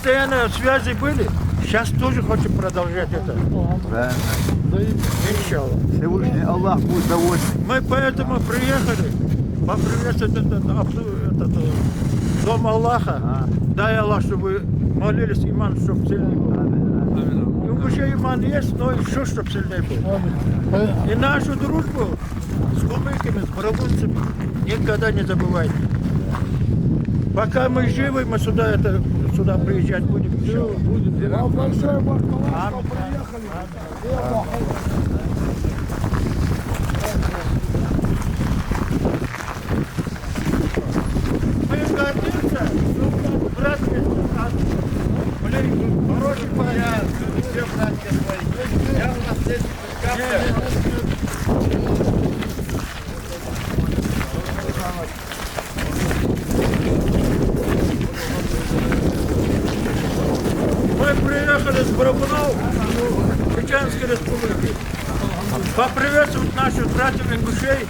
постоянно связи были. Сейчас тоже хочу продолжать это. Правильно. Иншаллах. Всевышний Аллах будет доволен. Мы поэтому приехали поприветствовать этот дом Аллаха. Дай Аллах, чтобы молились иман, чтобы сильный был. И уже иман есть, но еще чтобы сильный был. И нашу дружбу с кумыками, с барабунцами никогда не забывайте. Пока мы живы, мы сюда приезжать будем. Вам большое бахталай, что приехали. Мы гордимся, что брат хороший парень. Все братья свои. Я у нас здесь мы приехали с Барабунов, Чеченской Республики, поприветствовать наших братьев-ингушей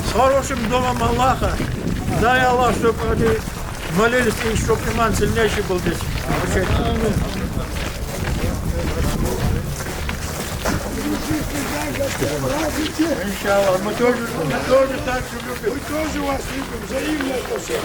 с хорошим домом Аллаха. Дай Аллах, чтобы они молились, и чтобы иман сильнейший был здесь. Иншаллах, мы тоже так же любим. Мы тоже вас любим, взаимно это все.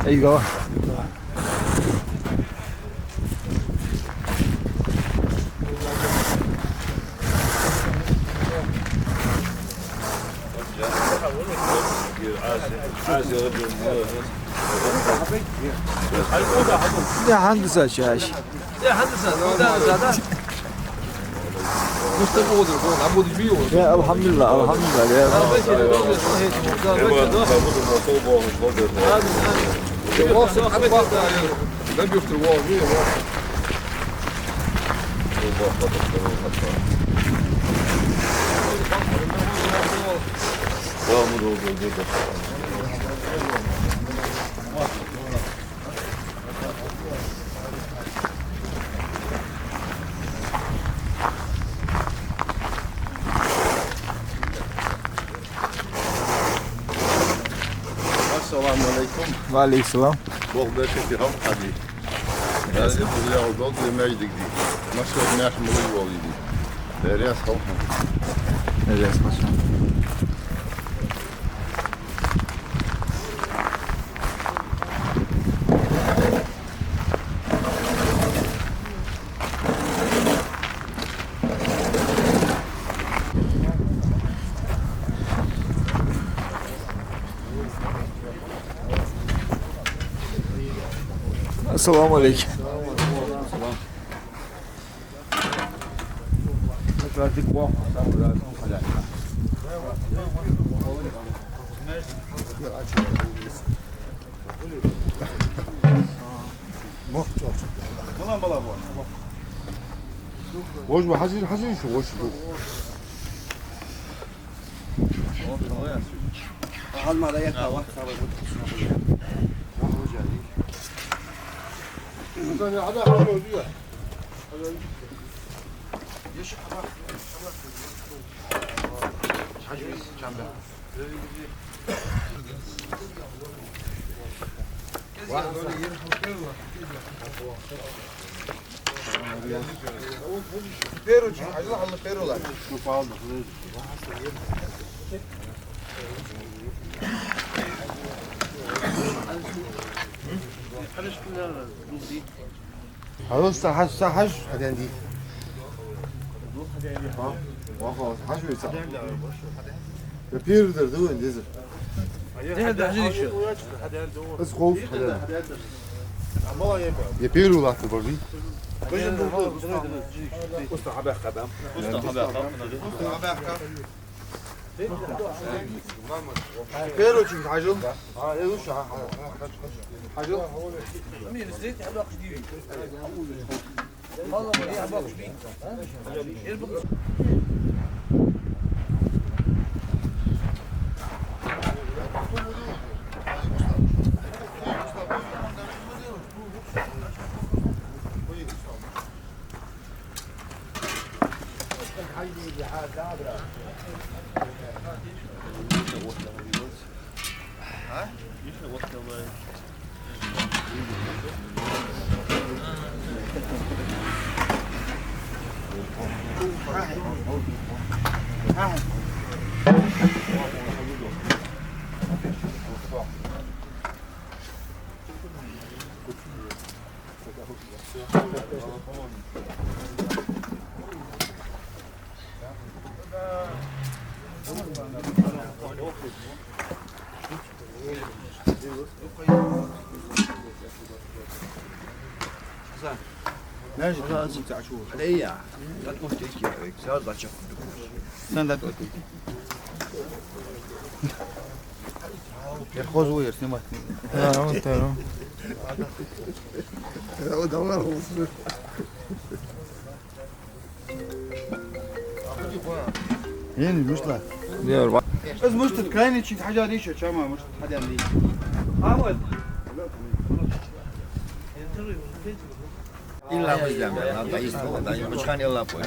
There you go. ده هندسة شاش. ده هندسة ده زادة. مستقود الكون عبود بيو. يا الحمد لله الحمد لله. ده بيفتر واو. Assalamu alaikum. Ve aleykümselam. Bol bereket ham hadi. Yani bu ya oldu demeydik di. Nasıl naş mulu oldu. Deriyas ham. Evet başkanım. Esselamu aleyküm. وش حزين حزين شو وش شو Peru, acı halı perular. خلاص حش هدين دي ها واخا حش ويسا بيردر دو انديزر هذا حاجه شو بس خوف يبيروا لا تبغي بيرو çünkü hacıl. Ha eluş hacıl. مين زيت على قديم والله ما يعبق بيك Nerede lazım taşu? Hadi ya. Tatlı tek ya. Sağ da çok. Sen de tut. Ya خوز وير سمعت. انت هو دمار خلص. هين مشلا. diyor bak. بس مش تتكاين شي حاجه دي شو ما مش حد عندي. عمود إلا مزدم يعني ضعيف ضعيف مش كان يلا بوي.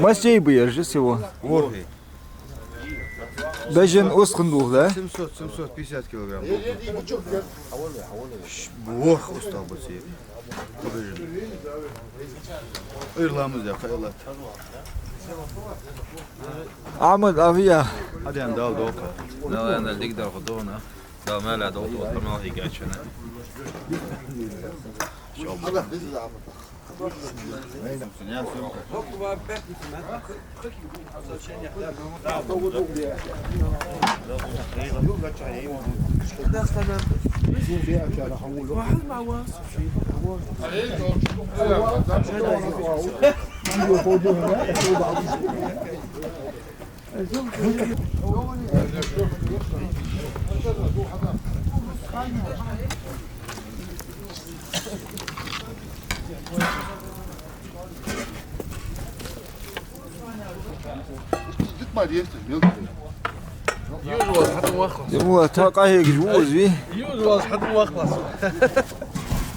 Masayı bu yarışı sivo. ورهي. Bejin uskunduh da. 750 كيلوغرام. بوخ usta bu şey. Irlamız ya kayılat. Ahmet afiya. Hadi yani dal doğru. لا انا اللي يقدر ياخذونه لا ما له ضغط ما هي قاعد شنو تطلع ديالك يوجوز حتى مخلص هو توقع هيك جوز بيه. يوجوز حتى مخلص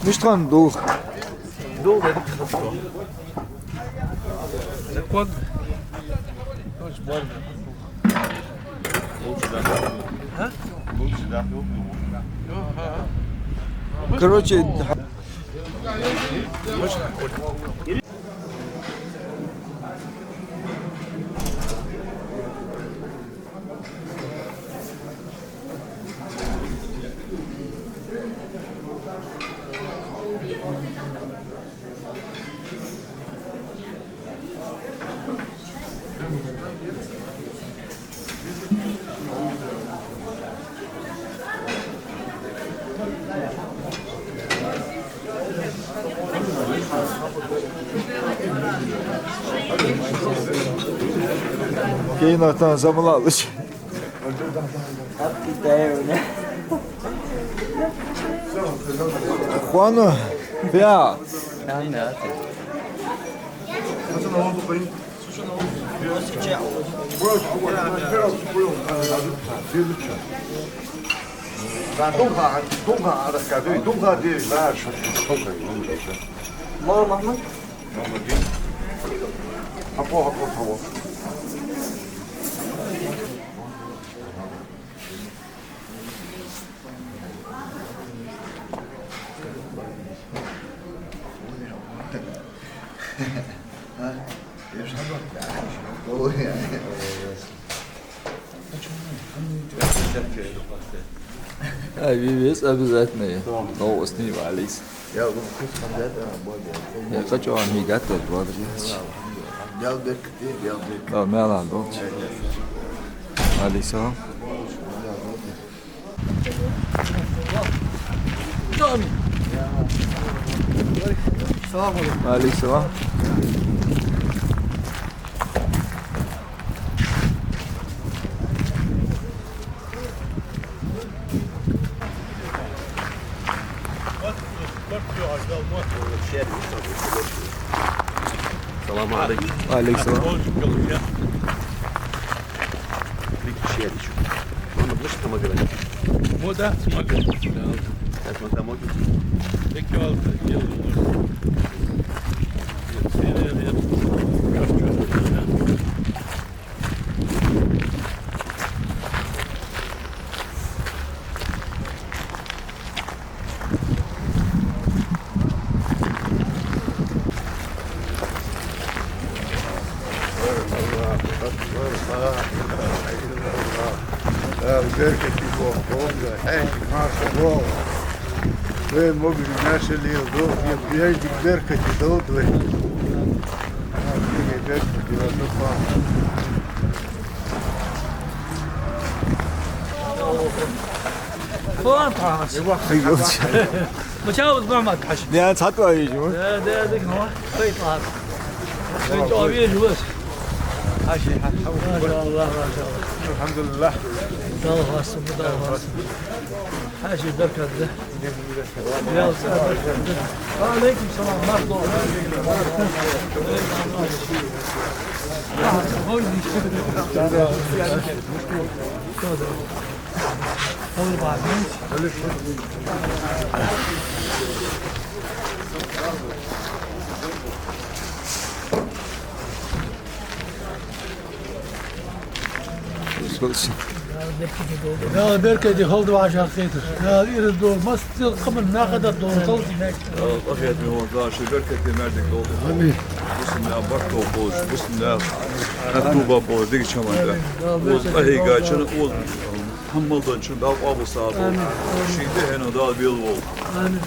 مش تندوخ. دول هذيك خطوه زكوان وش بون ها Короче, keyin atan zamala alış. Juano, vea. دونها على الكادوي دونها دير لا شو مال محمد. حبوها حبوها Abi biz обязательно. Но с ним Алис. Ya bu kız kandidat ama Я хочу амигато 20. Geldik değil geldik. Да, мела, долче. Aleykümselam. Aleykümselam. Selamun aleyküm. Aleykümselam. Bir kişiye düşün. Ama mı çıkma göre? Moda smaga. Etme tamam. Peki aldı. Yıldır. Seneler بركة يبوك هاي ما شاء الله وين ممكن الناس اللي يضوء يجي بركة يضوء وين بركة يضوء فوان طعاس متجاوز ما تحش Yani tatlı ayıcı ده ذيك هو خيط هذا خيط أبيض بس ما شاء الله ما شاء الله الحمد لله الله واسم الله واسم حاجة بركة ده يا أستاذ وعليكم السلام مرحبا يا بركة دي خلد وعشان خيطر يا إير الدور ما ستيل قبل ناقد الدور طلت هناك Afiyet mi oldu? Şu berketli merdik oldu. Amin. Bismillah bak olmuş. Bismillah. Aktuba boz dik çamanda. Oz ahi gaçını oz hammaldan çın dav abu saat oldu. Şimdi heno dal bir yıl oldu. آمين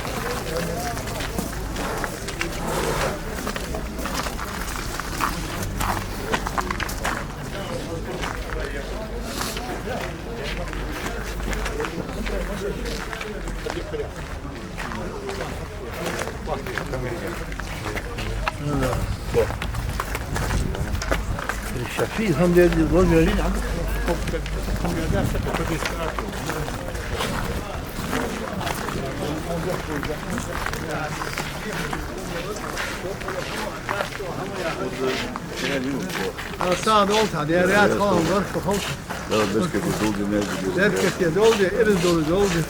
الشفيع هم دي دول جايين عندك ساعد قلت على رياض خالص بركة خالص Daha berketli doldu merdik. بركة يا دولدي إرز دولدي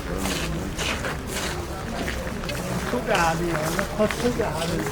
توقع عليه قد توقع عليه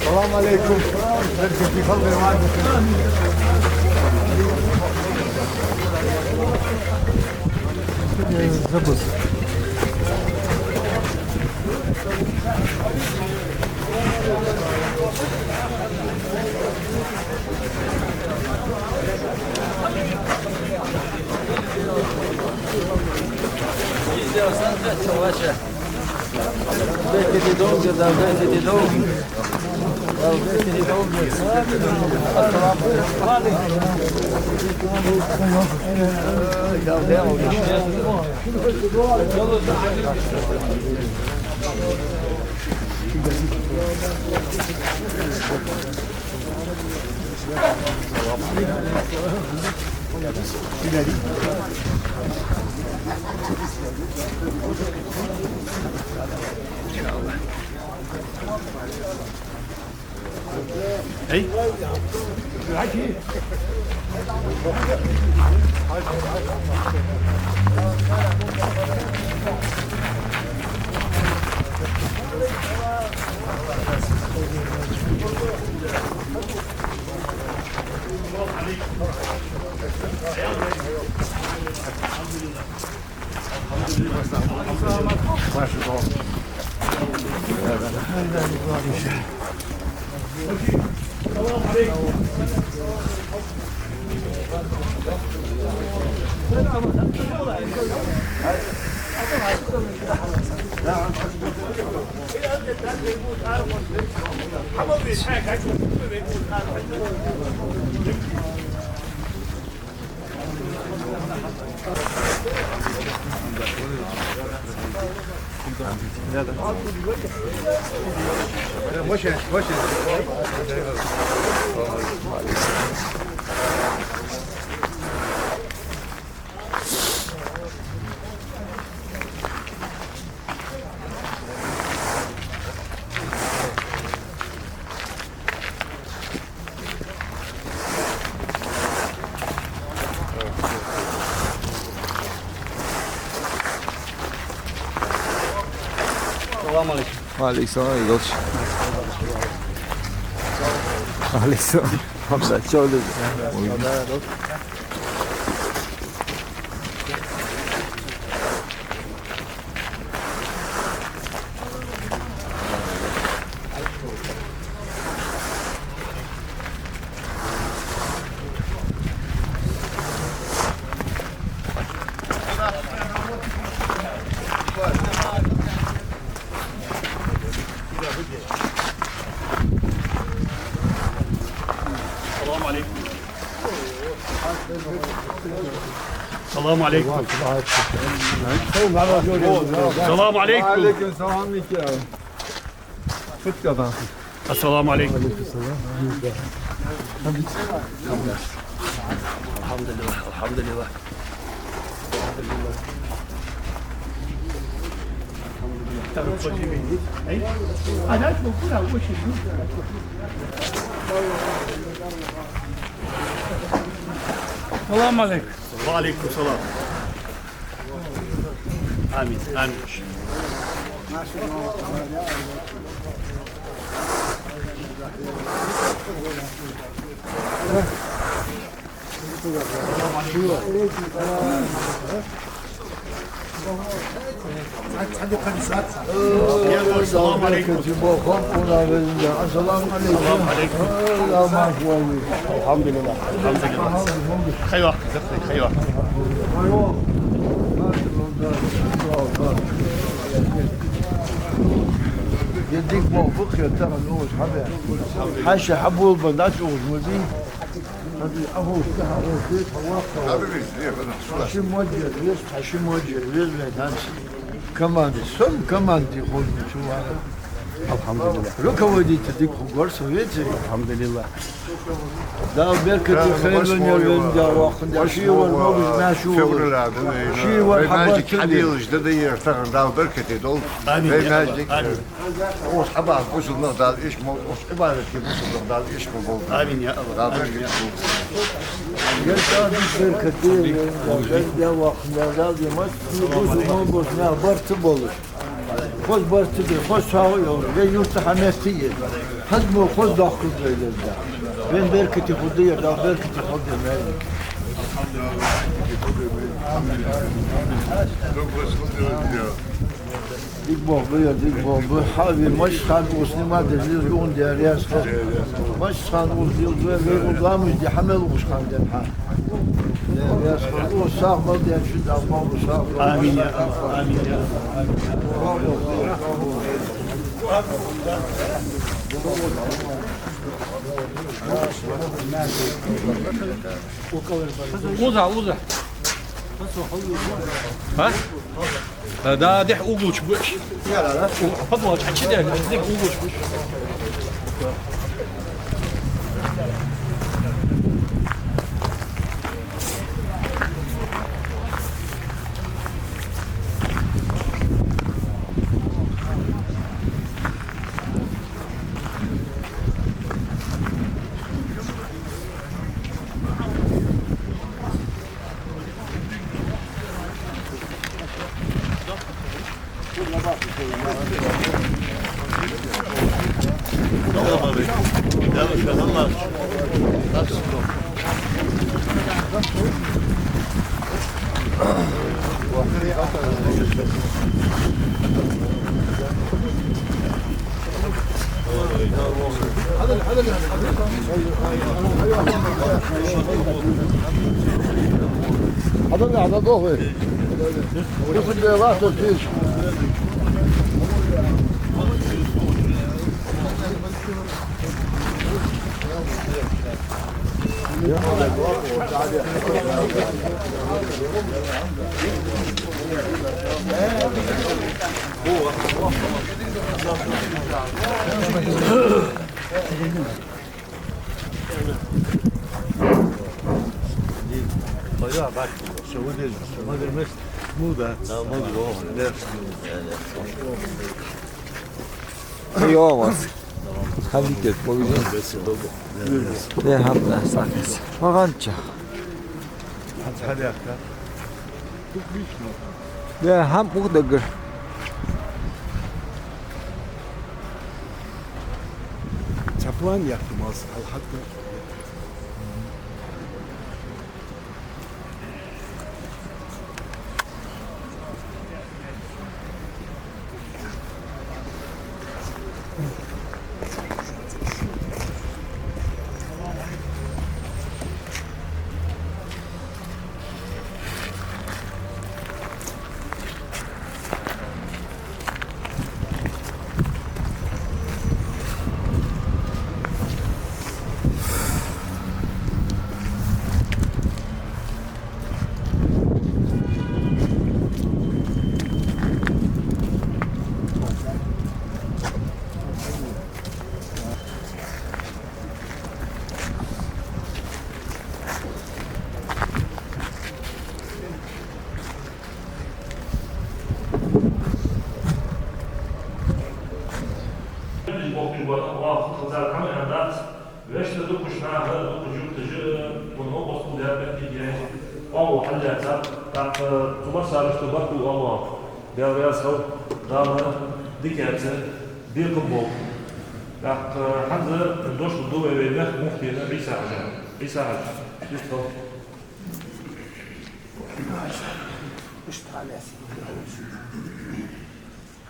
السلام عليكم بركة في خلق وعدكم زبط بيتي دوم جدا بيتي دوم بيتي دوم وعليكم السلام يا دوتش. وعليكم السلام. خمسة شغل. السلام عليكم. السلام عليكم. وعليكم السلام يا فت كذا. السلام عليكم. الحمد لله الحمد لله. السلام عليكم. وعليكم السلام. آمين آمين. السلام عليكم. السلام عليكم. الحمد لله الحمد لله. خير واحد خير واحد. يديك موفق يا ترى نوش حبيبي. حاشا حبوا البندات وزمدي. هذه أبو كها روسيت هواقة. حاشي موجه ليش حاشي موجه ليش بيدانس. كمان السم كمان تقول شو هذا. الحمد لله لك ودي تديك قرص ويجي. الحمد لله. دا بركة خير من يلون جا واخد شيء والموج ما شو شيء والحبات حديل جديد يرتغن دا بركة دول بين ماجدك وش حباب وصل نقدر إيش مو وش عبادة كيف وصل نقدر إيش مو آمين يا الله. دا بركة جلسة بركة جا واخد دا ما تقول ما بس ما برتبولش خوش برتبي خوش ساوي ve yurttahanesiye hazmo خوش داخل زيلده ben berketi hudiye da berketi hudiye melik dik bu havi maşhan usnima dizir yun deriyas maşhan uzil ve uzamış di hamel uşkan den ha deriyas o sağmal den şu da bu sağ آمين يا الله. آمين يا الله. وزع ها؟ ده دح اوجوش بوش. لا لا لا. فضل حكي ده دح اوجوش بوش. هذا ضوء ياخذ واحد فيش يومس خليك موجود لا هم ساكس وغنچا لا هم مقدر Çaplan yaktım az. Hatta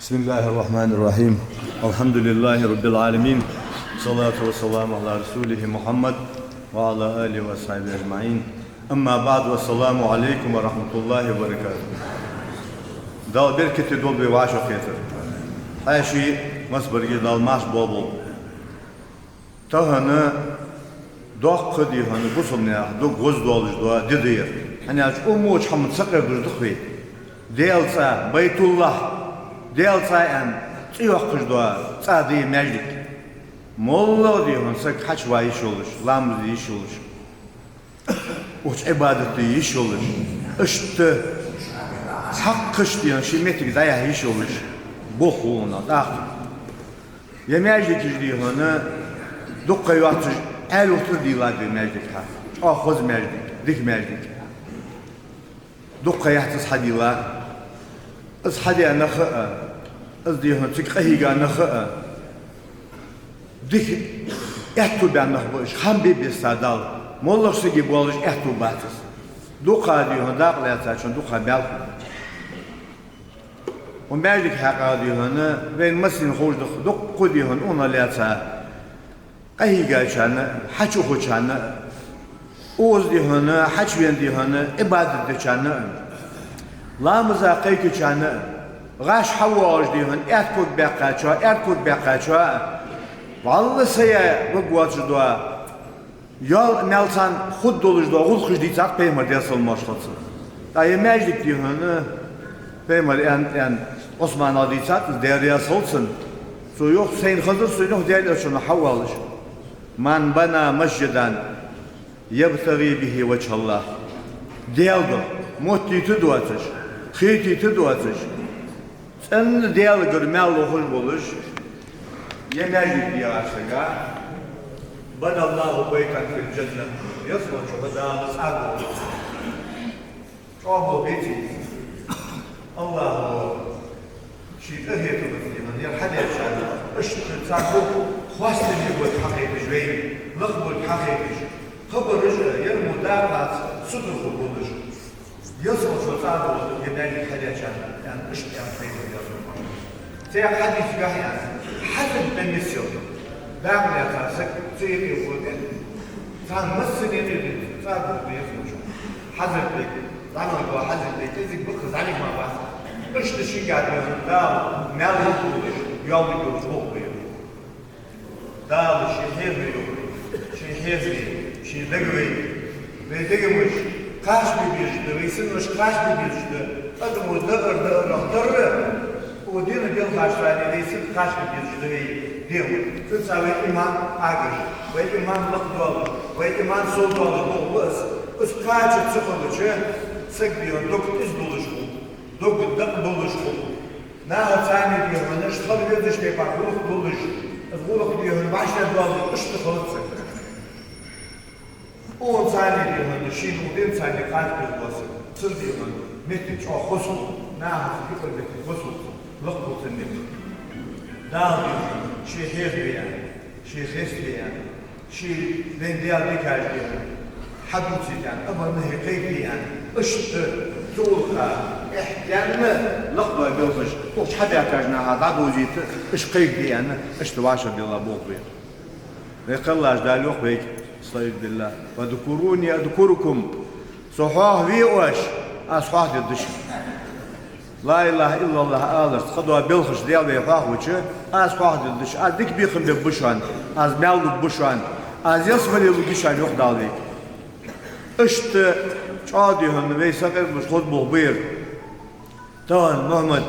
بسم الله الرحمن الرحيم الحمد لله رب العالمين صلاة والسلام على رسوله محمد وعلى آله وصحبه أجمعين أما بعد والسلام عليكم ورحمة الله وبركاته دال بركة دول بواشو خيتر أي شيء مصبر دال ماش بول تهنا دوق قدي هنا بوصلنا دوق غز دولج دوا دير hani ummuç hamd sakır durduk delsa Baytullah delsa en yok kızda sadi meclik molla diyor sak kaç vay iş olur lamz iş olur uç ibadeti iş olur işte hakkış diyor şimetik daya iş olur bu huna da ya meclik diyor ona dukka yatır el otur diyorlar meclik ha ahız meclik dik meclik دقة يحتس حديلا إز حدي أنا خاء إز ديهن تكهي أنا خاء ديك إحتو بأنا خبوش خم بيستعدال مولر سجي بولش إحتو باتس دقة ديهن داق لا تاشون دقة بيالك ومالك حقا ديهن بين مسين خوش دقة ديهن أنا لا تا قهي قاشان حشو خوشان اوز دیهانه حجوین دیهانه عبادت دیچانه لامزا قیک چانه غاش حواج دیهان ارکود بقاچا والله سیه بقوات دوا یال ملسان خود دولج دوا خود خوش دیتاق پیمر دیسل ماشخصه دایه مجlik دیهانه پیمر en Osman دیتاق دیریا سلسن سو yok sen hazır su yok دیریا şunu havalış man bana mesciden يبتغي به وجه الله ديالغو موتي تدواتش خيتي تدواتش ان ديالغر مالو خول بولش يناجي دياشغا بنى الله بيتا في الجنة يصلح شهداء أصحابه شعبه بيتي الله شيء أهيت بسيما يرحل يشعر اشتغل تعقوب خواست يجب الحقيقة جوين لغب الحقيقة خبر رجل يرمو دابات صدر خبولش يصل شو تعبه يبني حديث يعني اشتغل فيه يصل تيا حديث يحيى حسب من يسير دعم يتعسك تيجي يقولين كان مسني اللي صار بيخرج حذر بيك طبعا هو حذر بيك إذا بخز عليك ما بعرف إيش تشي قاعد يقول دا مال يقولش يوم يقول فوق بيه دا شيء يقول شيء شيء دقوي بيدقوش kaç bir birçti, resimmiş kaç bir birçti. Adımı dağır, o dini bil kaçlarını resim kaç bir birçti değil. Kısa ve iman ağır, ve imanlık dolu, ve iman sol dolu olmaz. Üst kaçı çıkılıcı, sık diyor, dokuz doluşu, dokuz doluşu. Ne hatayını diyor, ne şıklı bir dışta bak, buluk doluşu. Buluk diyor, başta dolu, üstü kılıçsın. 10 saniye diyor, şimdi 10 saniye kalp kırılması. Sır diyor, metin çok hoşum, ne yapıp yıkır metin hoşum, lıkbutun metin. Dağ diyor, şehir diyen, şehir diyen, vendiyal dikaj diyen, hadut diyen, ama mehikayb diyen, ıştı, tuğulka, ihtiyanlı, lıkba bilgış, o çabi akajnaha, da doziti, ışkayb diyen, ıştı vaşa bila boğbaya. Ve kıllaş da yok beyk. استعيذ بالله فاذكروني اذكركم صحاح ويوش اصحاح الدش لا اله الا الله alır قدوا بالخش ديال بيفاح وچ اصحاح الدش اديك بيخم ببشان از مالو بشان از يسمل لوجيشان yok daldı işte çadihun ve sakır bu xod buğbir tamam Muhammed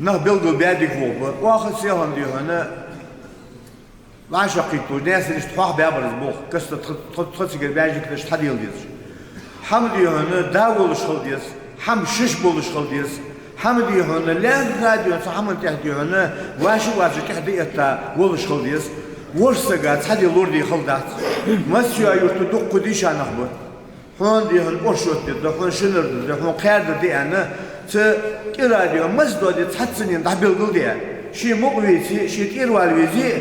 nah bilgu bedik bu واخد سيهم diyor hani وعشقيتو الناس اللي تحوح بأبرز بوخ قصة تخصك الباجي كده شحد يلديز حمدي هنا داول شغل ديز حم شش بول شغل ديز حمدي هنا لا غادي هنا حمد تحدي هنا واشو تحدي اتا ول شغل ديز ورسقات حد لوردي خلدات مسيو يورتو دق ديش انا خبر هون دي هن اوشوت دي هون شنر دي هون قيادة دي انا ت كراديو مزدو دي تحتسنين دحبيل دو دي شي مقويتي شي تيروال ويزي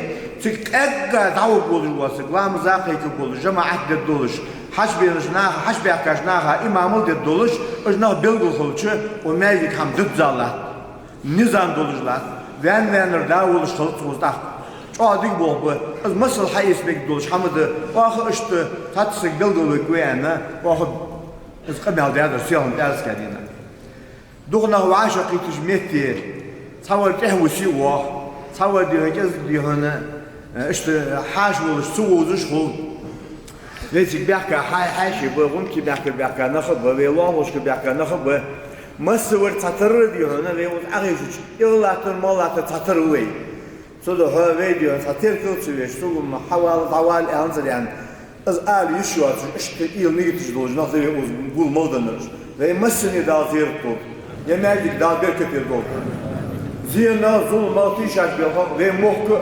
تكأجا دعوة بولش واسق وام زاقيك بولش جماعة دولش حش بيحكاشناها إمام دولش أجناه بلغو خلچه ومايك هم دبزالات نظام دولشلات وانر داولش خلط وزداق چاديك بوغبه از مصر حيث بيك دولش حمد واخو اشت تاتسك بلغو بكويانا واخو از قبل دادر سيهم دارس كادينا دوغنا هو عاشقي تجميتي تصور تهوي سيوه تصور دي هنا اشت حاش ولا سووزش خو ليتك بيحكي حاشي بقوم كي بيحكي ناخذ بيلوه وش بيحكي ناخذ ما صور تطر دي هنا ليه اغيش يلا المال تطر وي صدق هو فيديو تطر كل شيء شو محاول طوال انزل يعني از قال يشوات اشت يل نيجي دوج ناخذ نقول مودنر ليه مسني دازير طول يمالك دابر كتير دول زينا ظلم ما تيشاش بيهم ve muhku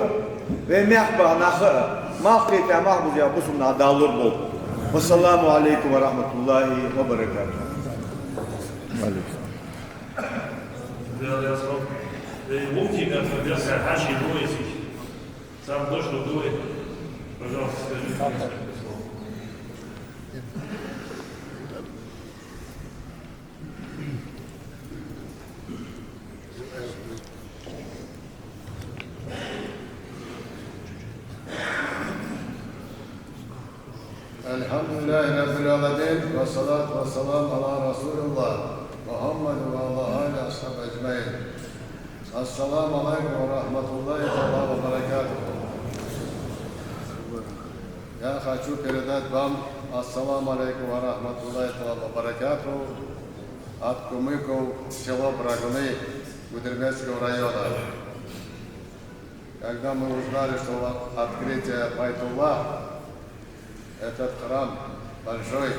ve mehba nahı mahkete mahbuz ya busumna dağılır bol. Vesselamu aleyküm ve rahmetullahi ve berekatuhu. Муки, как хаши дует, сам то, что дует. Пожалуйста, скажи. الحمد لله رب العالمين والصلاة والسلام على رسول الله محمد وعلى آله وصحبه أجمعين. السلام عليكم ورحمة الله وبركاته. Я хочу передать вам ассаламу алейкум ва рахматуллахи ва баракатуху от кумыков села Брагуны Гудермесского района. Когда мы узнали, что открытие Байтуллах, этот храм большой,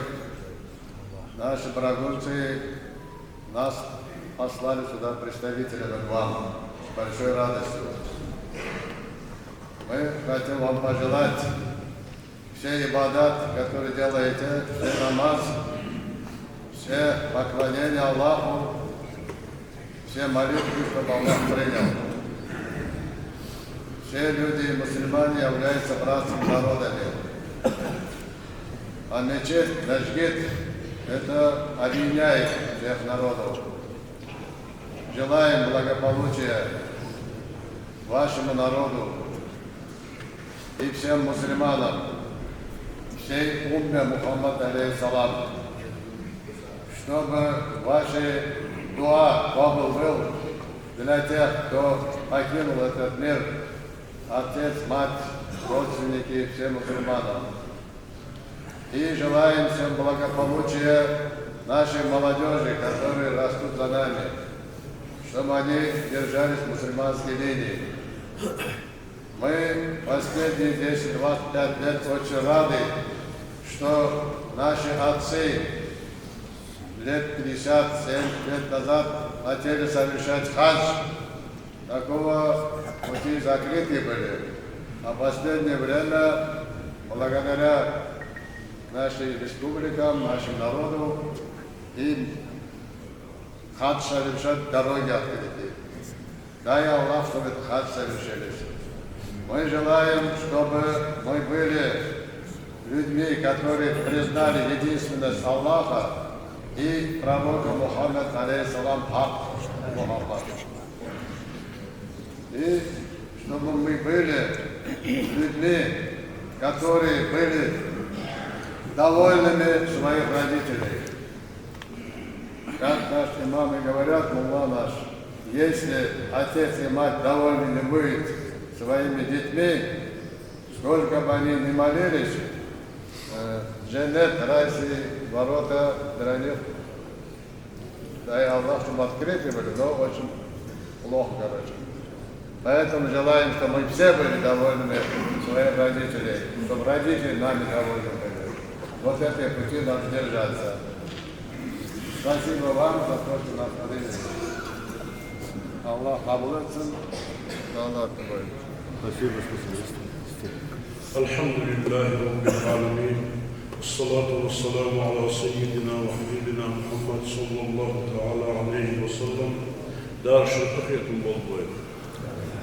наши брагунцы нас послали сюда представителями к вам с большой радостью. Мы хотим вам пожелать все ибадат, которые делаете, все намаз, все поклонения Аллаху, все молитвы, чтобы Аллах принял. Все люди, мусульмане, являются братскими народами. А мечеть, Наджгит, это объединяет всех народов. Желаем благополучия вашему народу, и всем мусульманам, всей умме Мухаммад алейхиссалам, чтобы ваши дуа кабул был для тех, кто покинул этот мир, отец, мать, родственники, всем мусульманам. И желаем всем благополучия нашей молодежи, которые растут за нами, чтобы они держались мусульманской линии. Мы последние 10-25 лет очень рады, что наши отцы лет 50-70 лет назад хотели совершать хадж. Такого пути закрыты были. А в последнее время, благодаря нашим республикам, нашим народу, им хадж совершать дороги открыты. Дай Аллах, чтобы этот хадж совершились. Мы желаем, чтобы мы были людьми, которые признали единственность Аллаха и пророка Мухаммад, алейхиссалам, хак Мухаммад. И чтобы мы были людьми, которые были довольными своих родителей. Как наши имамы говорят, мулла наш, если отец и мать довольны не будут своими детьми, сколько бы они ни молились, джаннат, райские ворота для них, дай Аллах, чтобы открыты были, но очень плохо, короче. Поэтому желаем, чтобы мы все были довольны своих родителей, чтобы родители нами довольны были. Вот этой пути надо держаться. Спасибо вам за то, что нас подвели. Аллах кабул etsin. Аллах кабул. Спасибо, الحمد لله رب العالمين والصلاة والسلام على سيدنا وحبيبنا محمد صلى الله تعالى عليه وسلم دار شرقية بالضيق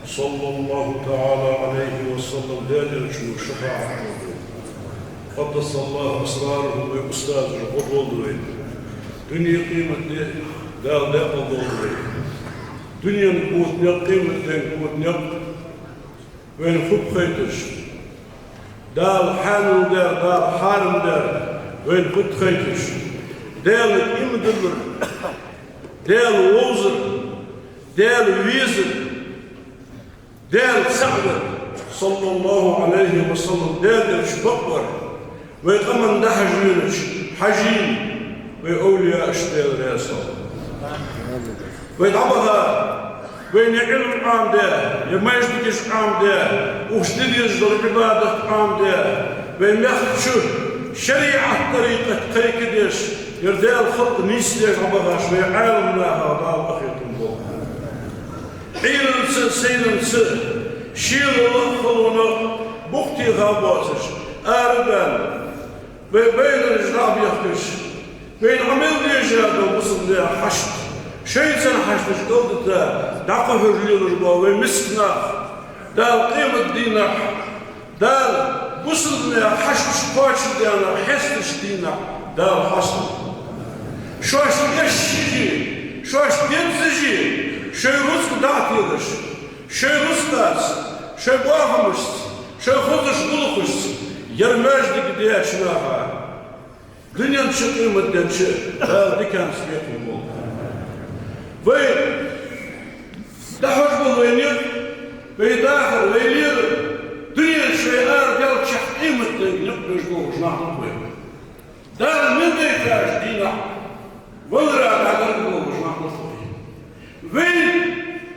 صلى الله تعالى عليه وسلم دادر شنو شفاعة قدس الله أسراره وأستاذ جهود والدوين دنيا قيمة دار داق والدوين دنيا نقود نق قيمة نقود نق وين فوق خيتش دار حال دار حارم دار وين فوق خيتش دار إم دبر دار ووزر دار ويزر دار سعد صلى الله عليه وسلم دار شبكر ويقمن ده حجين وأولياء اشتغل راسه ويتعبها وين علم عام ده يمجدكش عام ده وشتدي يجدر عبادة عام ده وين ياخد شو شريعة طريقة قيكدش يردي الخط نيستيك عبها شوي عالم لها دار أخيكم بو عيلن سيدن شيل الله بوقتي غاباتش أربان بين الجناب يختش بين عمل ديجاد وصل لها حشد شيء سنة حشدش قلت دعقه رجل رجبا ومسكنا دال قيمة دينا دال وصل لها حشدش قاتش دينا حسدش دينا دال حصل شوش تشجي شوش تنزجي شيء رزق دعتيدش شيء رزقاس شيء باهمش شيء خذش بلخش يرمجدك دياش ناها دنيا نشقي مدنش دي كان سبيت المول وين دحوش بالوينير وين داخل وينير دنيا شيئار ديال تشحقي مدن نقدر جوش نحن وين دار من ديكاش دينا ولرا على الجوش نحن وين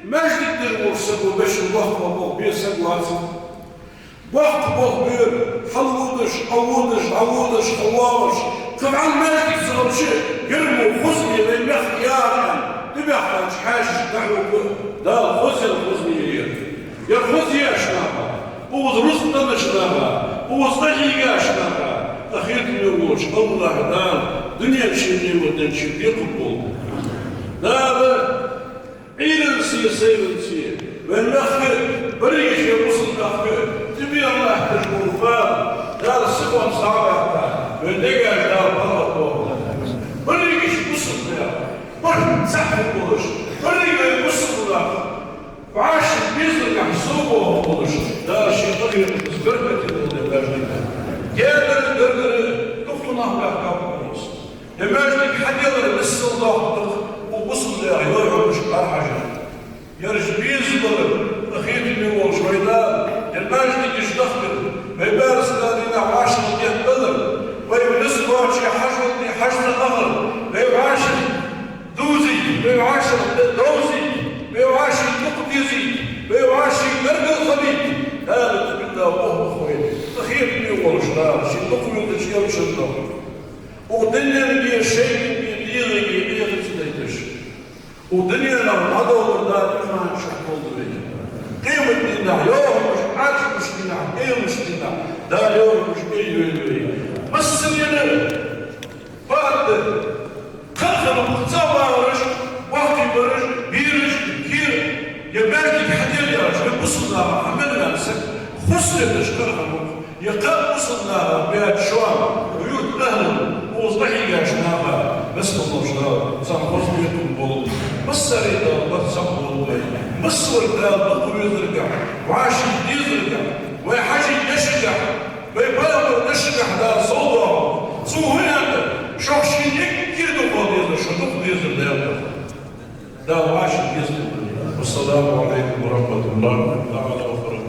مجد الدرس باش الوقت ابو بيسك واسم وقت بير حلودش عوضش حواش طبعا ما يكسر شيء يرموا خزني لين يختيار تبع حاج دعوه دا خزني يا خزي يا شنابه ووز رزق نشنابه ووز طريقه شنابه اخير نقولش الله دار دنيا شيء ودن شيء يقبل دار عيل سير والنخل بريش يوصل نخل تبي الله تجبر فار دار السبب صعبة والدقة دار الله بريش يوصل له بر سحب بولش بريش يوصل له وعاش بيزن يحسوبه بولش دار شيء طريق تذكر واشي حشد الأغل ويعاشر دوزي ويعاشر دوزي ويعاشر مقدزي ويعاشر مرق الخبيث هذا بالله وهو خويا أخير من يقول شرار شي نقوم يدش يوشنا ودنيا اللي شيء بيدير سديتش ودنيا لو عضو الله ما شحول دنيا قيمة لله يوم مش عاش مش لله ايه مش لله دا يوم مش ايه بس الينا بعد خلخل متصور ورش وقتي برش بيرش كير يبالك حدير يا رجل وصلنا عملنا نفسك خسر تشكرها يقال وصلنا بيت شوام بيوت اهل وصلحي يا شنابا بس الله شنابا صح خصبيتهم بول بس ريدا بس الله بس ورقا بقوا يزرقع وعاشي يزرقع ويحاجي يشجع ويبالغ نشجع دا صوبه صوهنا شوشين كير دقوا يزر شو دقوا يزر دا وعاشي يزر والسلام عليكم ورحمة الله تعالى وبركاته.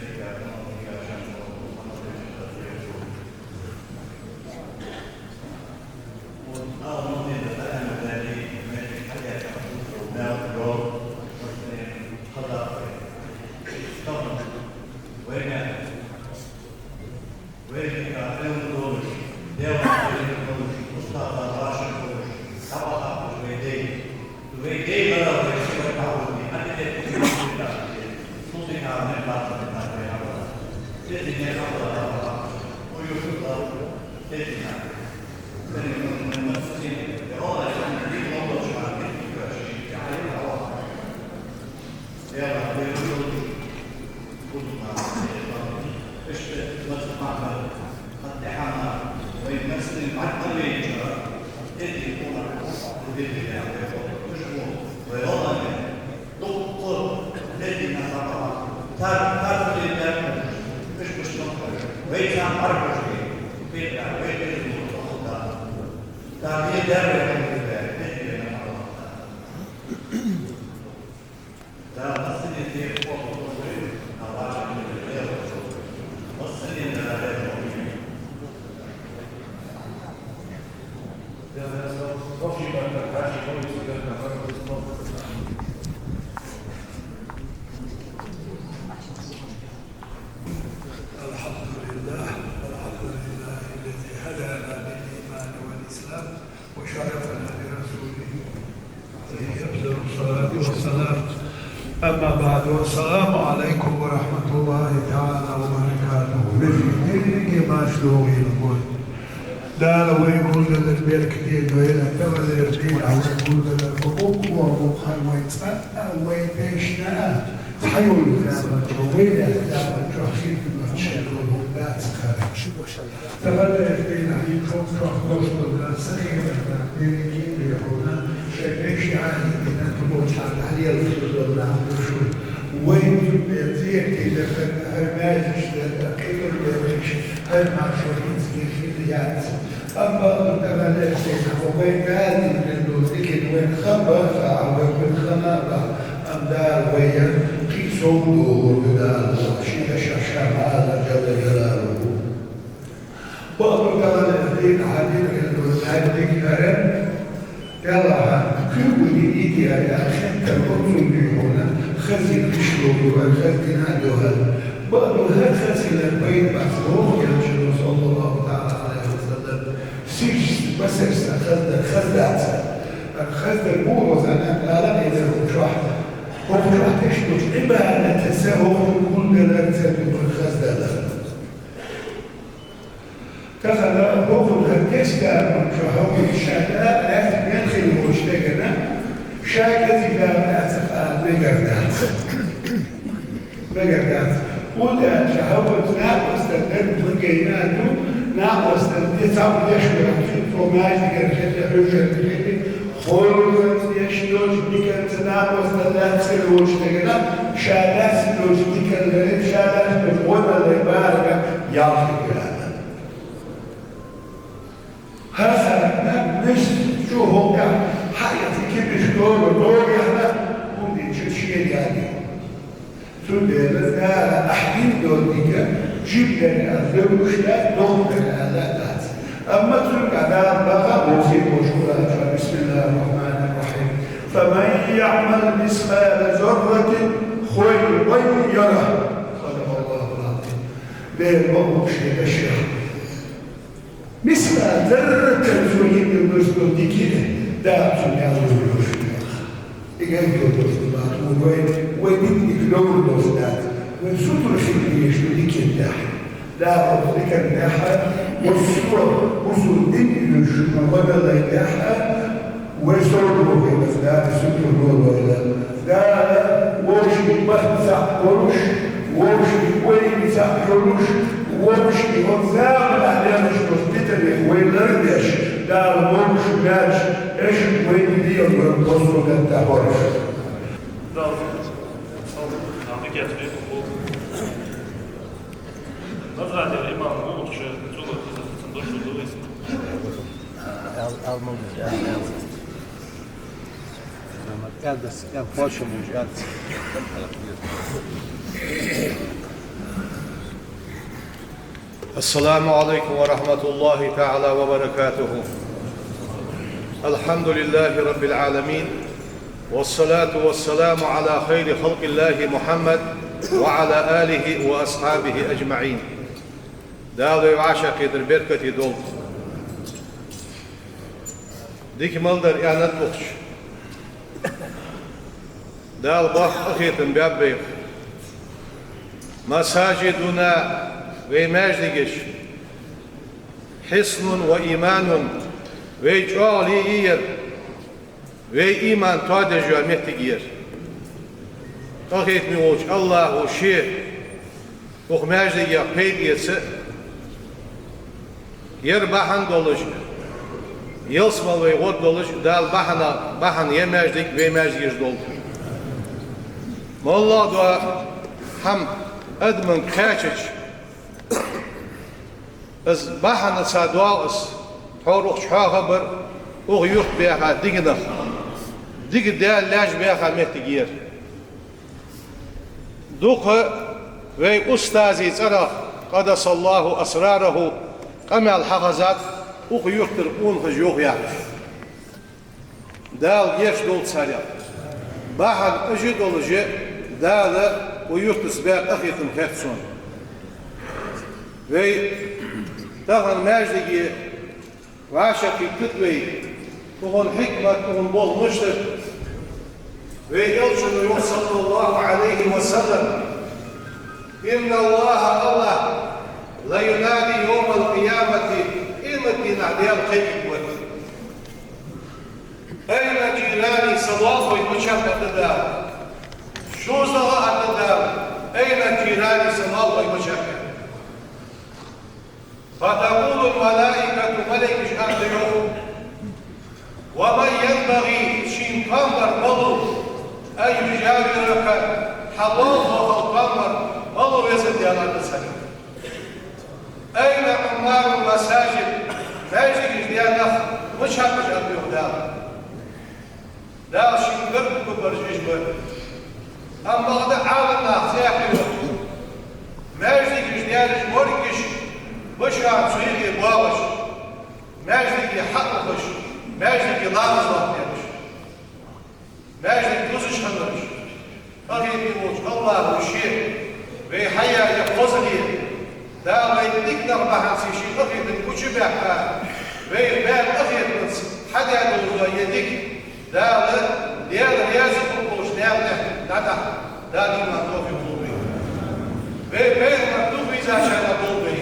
أما بعد والسلام عليكم ورحمة الله تعالى وبركاته. بجي ما شلوغي الكل. دار ويقول لنا البيت كتير ويلا تبغى يرجع ويقول لنا الحقوق ومخال ويتسأل ويبيشنا تحيول كلامك ويلا كلامك رخيص المشهد والبات خارج. تبغى يرجع يكون تروح ولا سخير يجي يقولنا شيء عادي إن تموت على الرسول الله الرسول وين يأتيك إذا كان هرماجش للأخير الجريش هرماج وينسكيات أما الأمانات وين هذه من ذكر وين خبر وين خنابة أم دار وين في صوته بدار شيء شاشام هذا جل جلاله بعض الأمانات حديث إنه هذه هرم يلا كل جديد يا أخي تقول لي هنا خزين تشلو وخزين هذا بعضها خزين البيت محفوظ يا صلى الله تعالى عليه وسلم سيج بس خزات الخزة البورز أنا لا إذا مش واحدة وفرح تشلو إما أن تساوي كل لا تساوي الخزة لا كذا بقول هالكسكة من شهوي الشهداء لازم يدخل مشتغلنا شاكت إلى أسفل بقردات ولا شهوة ناقص تدرب الجينات ناقص تدرب يشمل فماج كرشة حجة خلوت يشلوش بكرت ناقص تدرب مشتغلنا شادات سلوش بكرت شادات بقوة العبارة يعطيك هذا مش شو هو كان حياتي كيف دور احنا ممكن شيء يعني تقول أحدين دول ديك جيب لنا الزوج لا نقدر على ذات أما تلك عذاب بقى وفي وشورها بسم الله الرحمن الرحيم فمن يعمل مثقال ذرة خيرا يره صدق الله العظيم بين مبروك شيء الشيخ مثقال ذرة زوجين يمسكون دي كده ده سمع الله إيجابي الله وين يكلون الأولاد ونسوتر في الجيش وديك الناح لا أفضلك الناحة والصور وصول دين الجمع ولا الناحة ويسرده في الأفلام السوتر ولا لا ووشي مهزع ورش ووشي ويمزع ورش ووشي وزاق الأحلام مشتتة ويلردش لا ووش ماش إيش وين دي وينتصروا لنتا ورش Nazrati imam moguće čuvati da sam došao do lista. السلام عليكم ورحمة الله تعالى وبركاته. الحمد لله رب العالمين والصلاة والسلام على خير خلق الله محمد وعلى آله وأصحابه أجمعين. دالو عاشق يدر بركة دول ديك ملدر إعنات بخش دال بخ أخيتن بيابيخ مساجدنا ومجدقش حصن وإيمان ويجعليير وإيمان تادجو مهتقير أخيت ميوش الله شيء وخماجدقيا قيديس yer bahan doluş, yılsmal ve god doluş, dal bahan yemezdik ve yemezdik doldu. Molla dua ham admın kaçış, az bahan saduas, toruk şahaber, o yurt beha digna, dig değer laj beha mehtigiyer. Duka ve ustazi tsara, qadasallahu asrarahu. أما الحفظات أخي يختر أنخج يغيا دال يش دول تساريا باحد أجي دول جي دال ويختر سباق أخي تنخفتسون وي تغن ماجدقي وعشقي كتوي تغن حكمة تغن بول مشتر وي يلشن صلى الله عليه وسلم إن الله لا ينادي يوم القيامة إمتي نادي الخير أين جيراني صلاة ويتشاب التدار شو صلاة التدار أين جيراني صلاة ويتشاب فتقول الملائكة ملك شهر يوم ومن ينبغي شين قمر مضو أن يجاورك حلال القمر مضو يزد يا الله تسلم أين عمار المساجد؟ ماجد ديالنا مش هبش أبيه دا شيء قرب كبرجيش بر أما هذا عالمنا سياحي ماجد ديالش موركش مش عم سيدي بابش ماجد يحققش ماجد لامز وقتش ماجد دوزش خمرش أخي بيموت الله وشيء بيحيا يقصدي دا ما يقدر بحث شيء أخي من كتبها ويبان أخي من حدا يدور يدك دا ديال رياض القوش ديال دا ديما توفي قلبي بين مكتوب إذا شان قلبي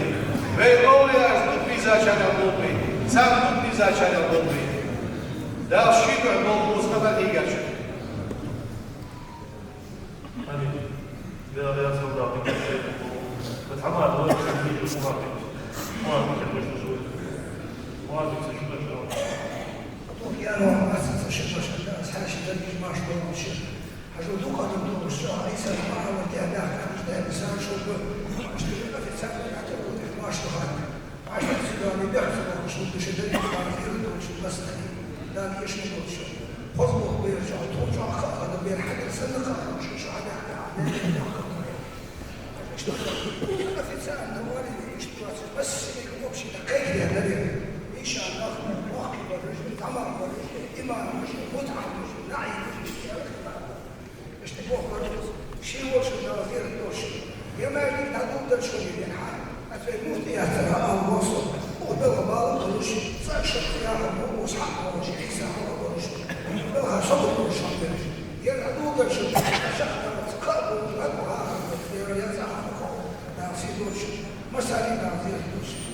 بين قولي أجدد إذا شان قلبي سامدد إذا شان قلبي دا الشيء عندهم مصطفى إيجاش لا يصدق فتحمل هذا الشيء المواقف مواقف الرجل مواقف الشيء يا رب أساس الشيء الناس حاجة تلقي ما شاء الله الشيء حاجة دوكا ندور الشيء عيسى ما عملت أداء مش ده إنسان شو اشتغل في سنة يعتبر ما اشتغل عشان سيداني بيعرف إنه شو بشدة ما يريد شو بس لا يشمل الشيء خذوا بيرجع ترجع خاطر بيرحل سنة خاطر شو على اشتغل في سنة والدي اشتغل بس يكتب شيء كيف يا شاء الله وقت الرجل تمام الرجل إمام الرجل متعب الرجل نعيم الرجل اشتبوه الرجل شيء وش النوازير الدوش يا ما يجب تعدون درشون يلحان أتفهمون تياترها أو وصل ودوا بالغ الرش فأشد فيها وصحى ورش عيسى ورش لها صبر ورش يلعبون درشون أشخص تقابل أبوها يريزها ناسي درش مسالي نازير درش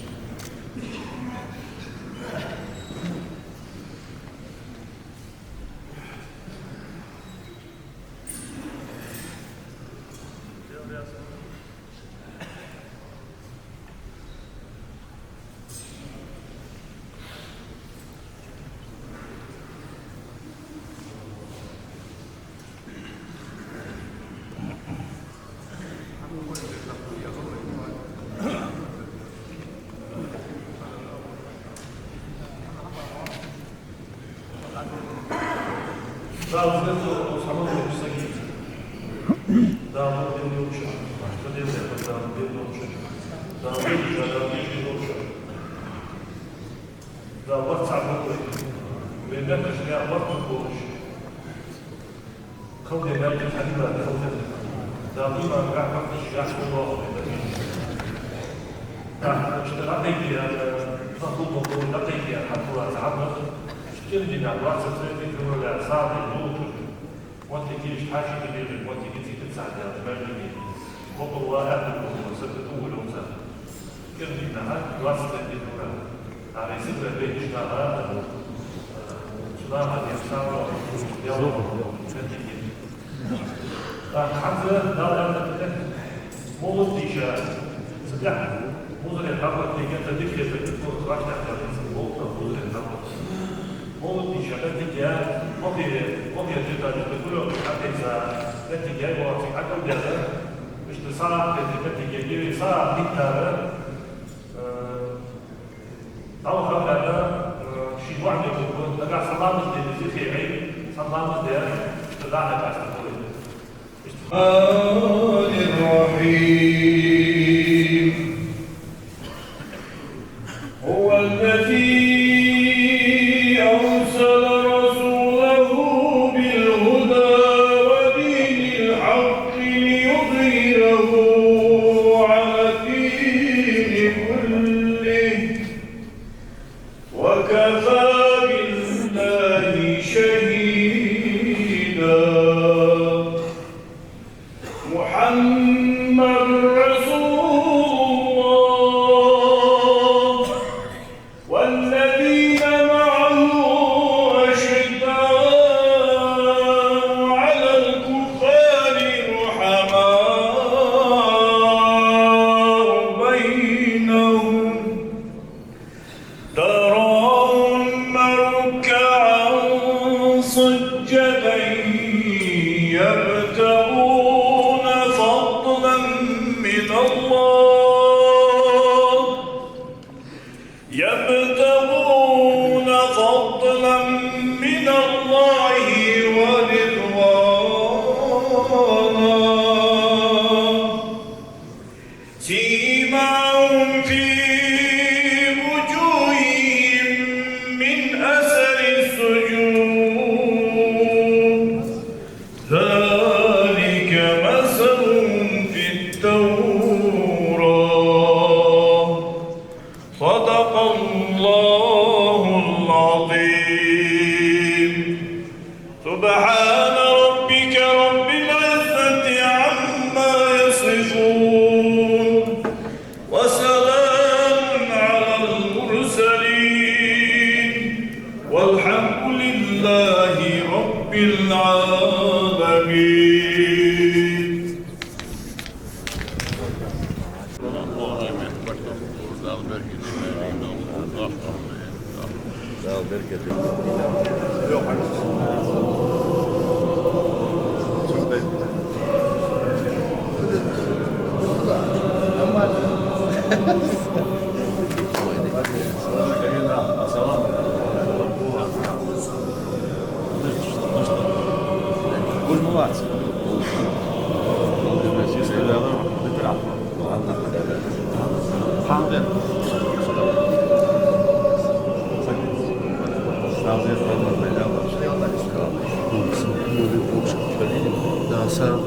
Amen.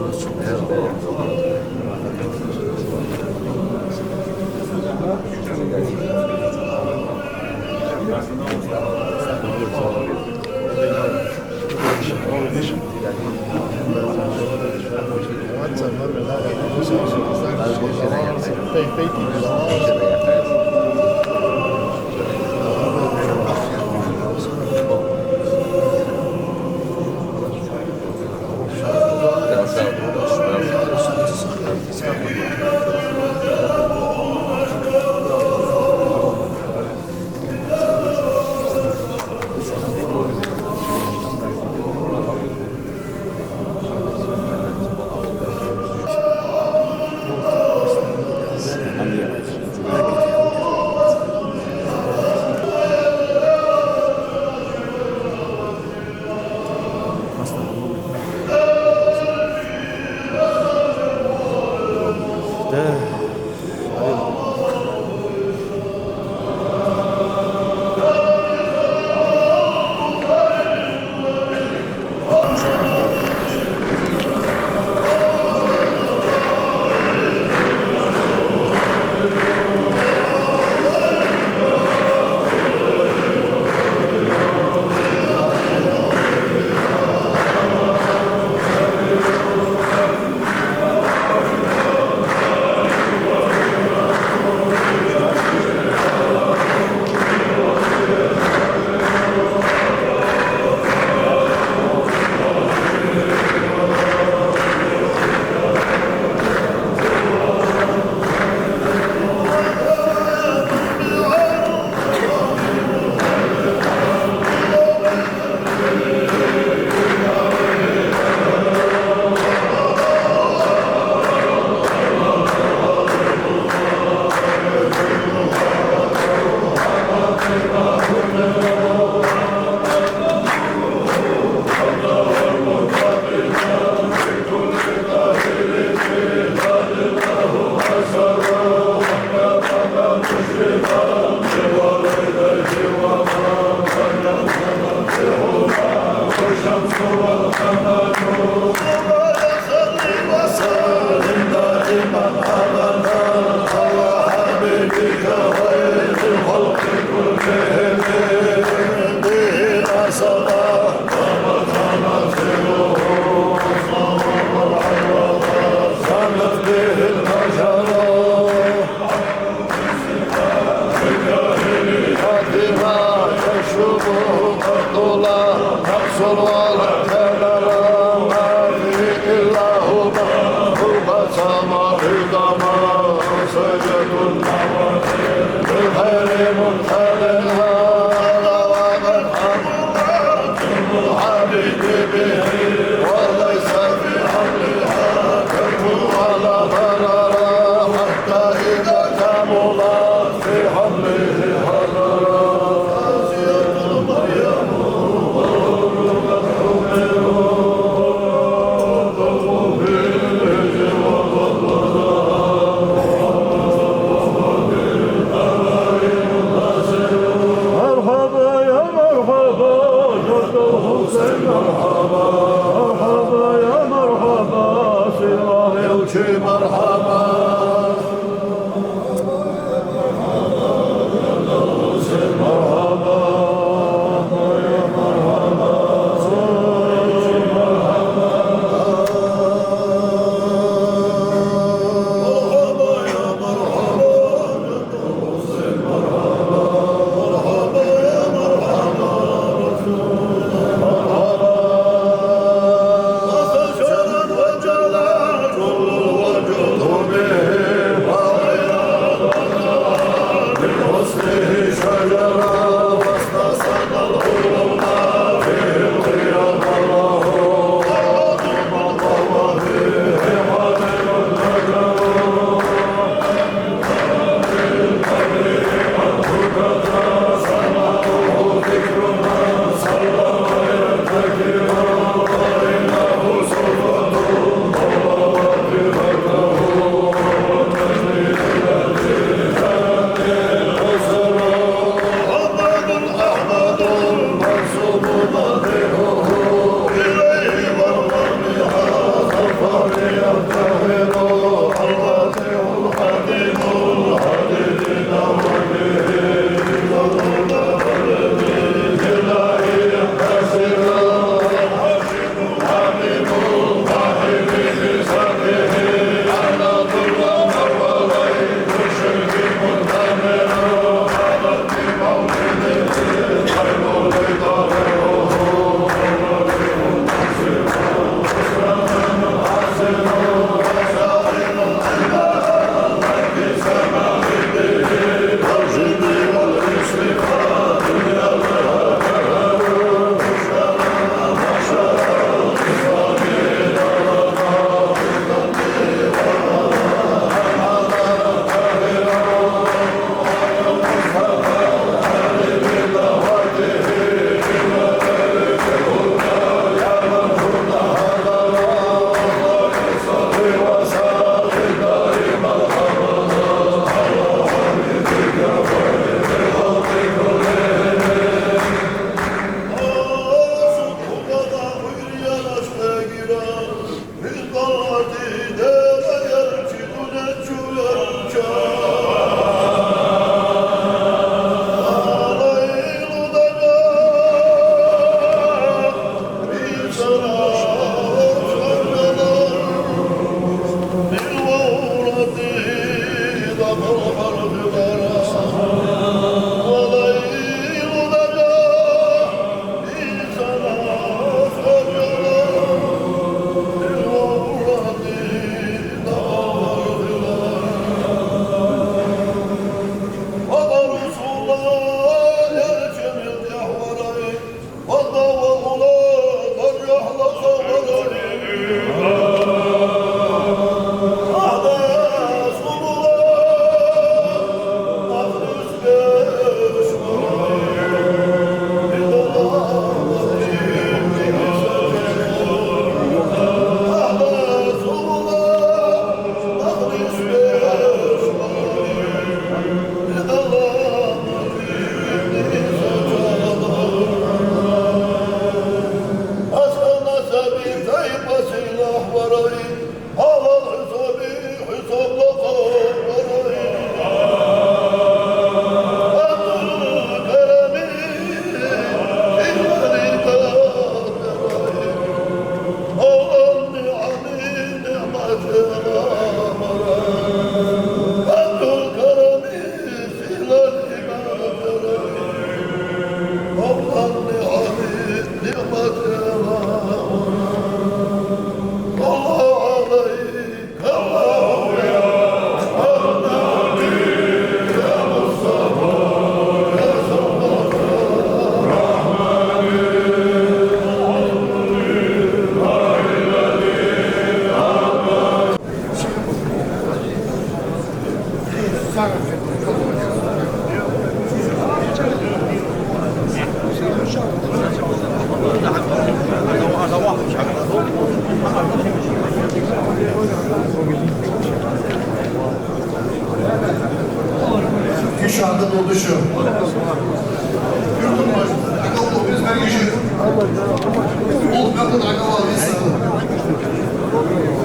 Şu anda doldu şu.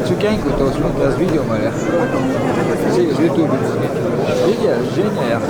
Цукеньку, то смотрел видео моя. Здесь в Ютубе. Видео, Женя, я.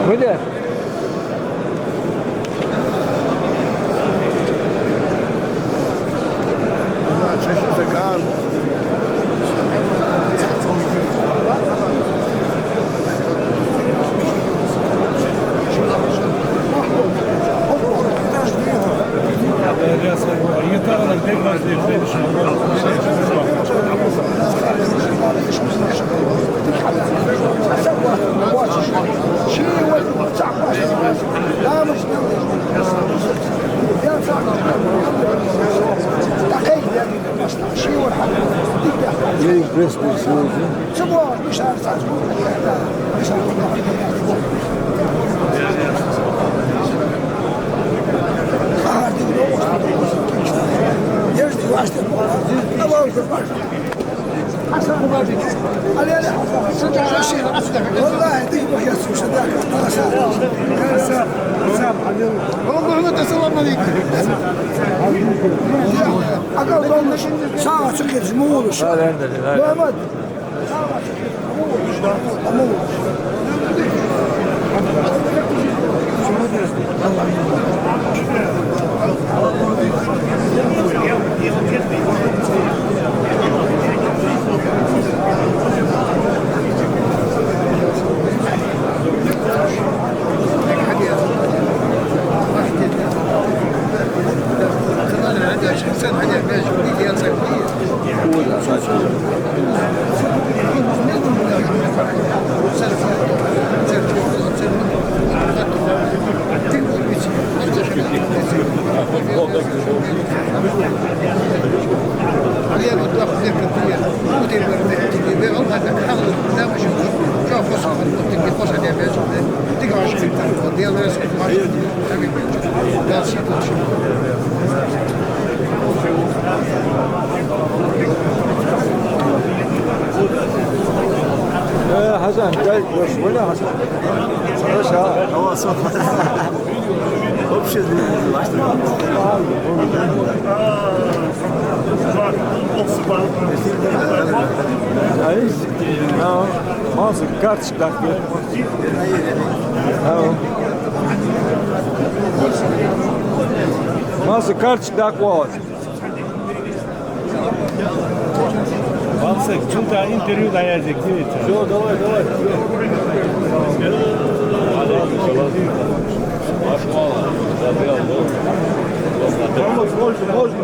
Böyle. لا مش سبوع مش عارف يجدي واشتر الله يكبر حسن مبارك علي علي والله يديك بك يسوع شداك والله ما تسلم عليك أقل ظن ساعة سكر جمهور لا مد حسن جاي ولا حسن هو صوت ابشر ماسك كارتش داخل ماسك كارتش داخل Балсек, чунта интервью даядек, видите? Все, давай. Можно.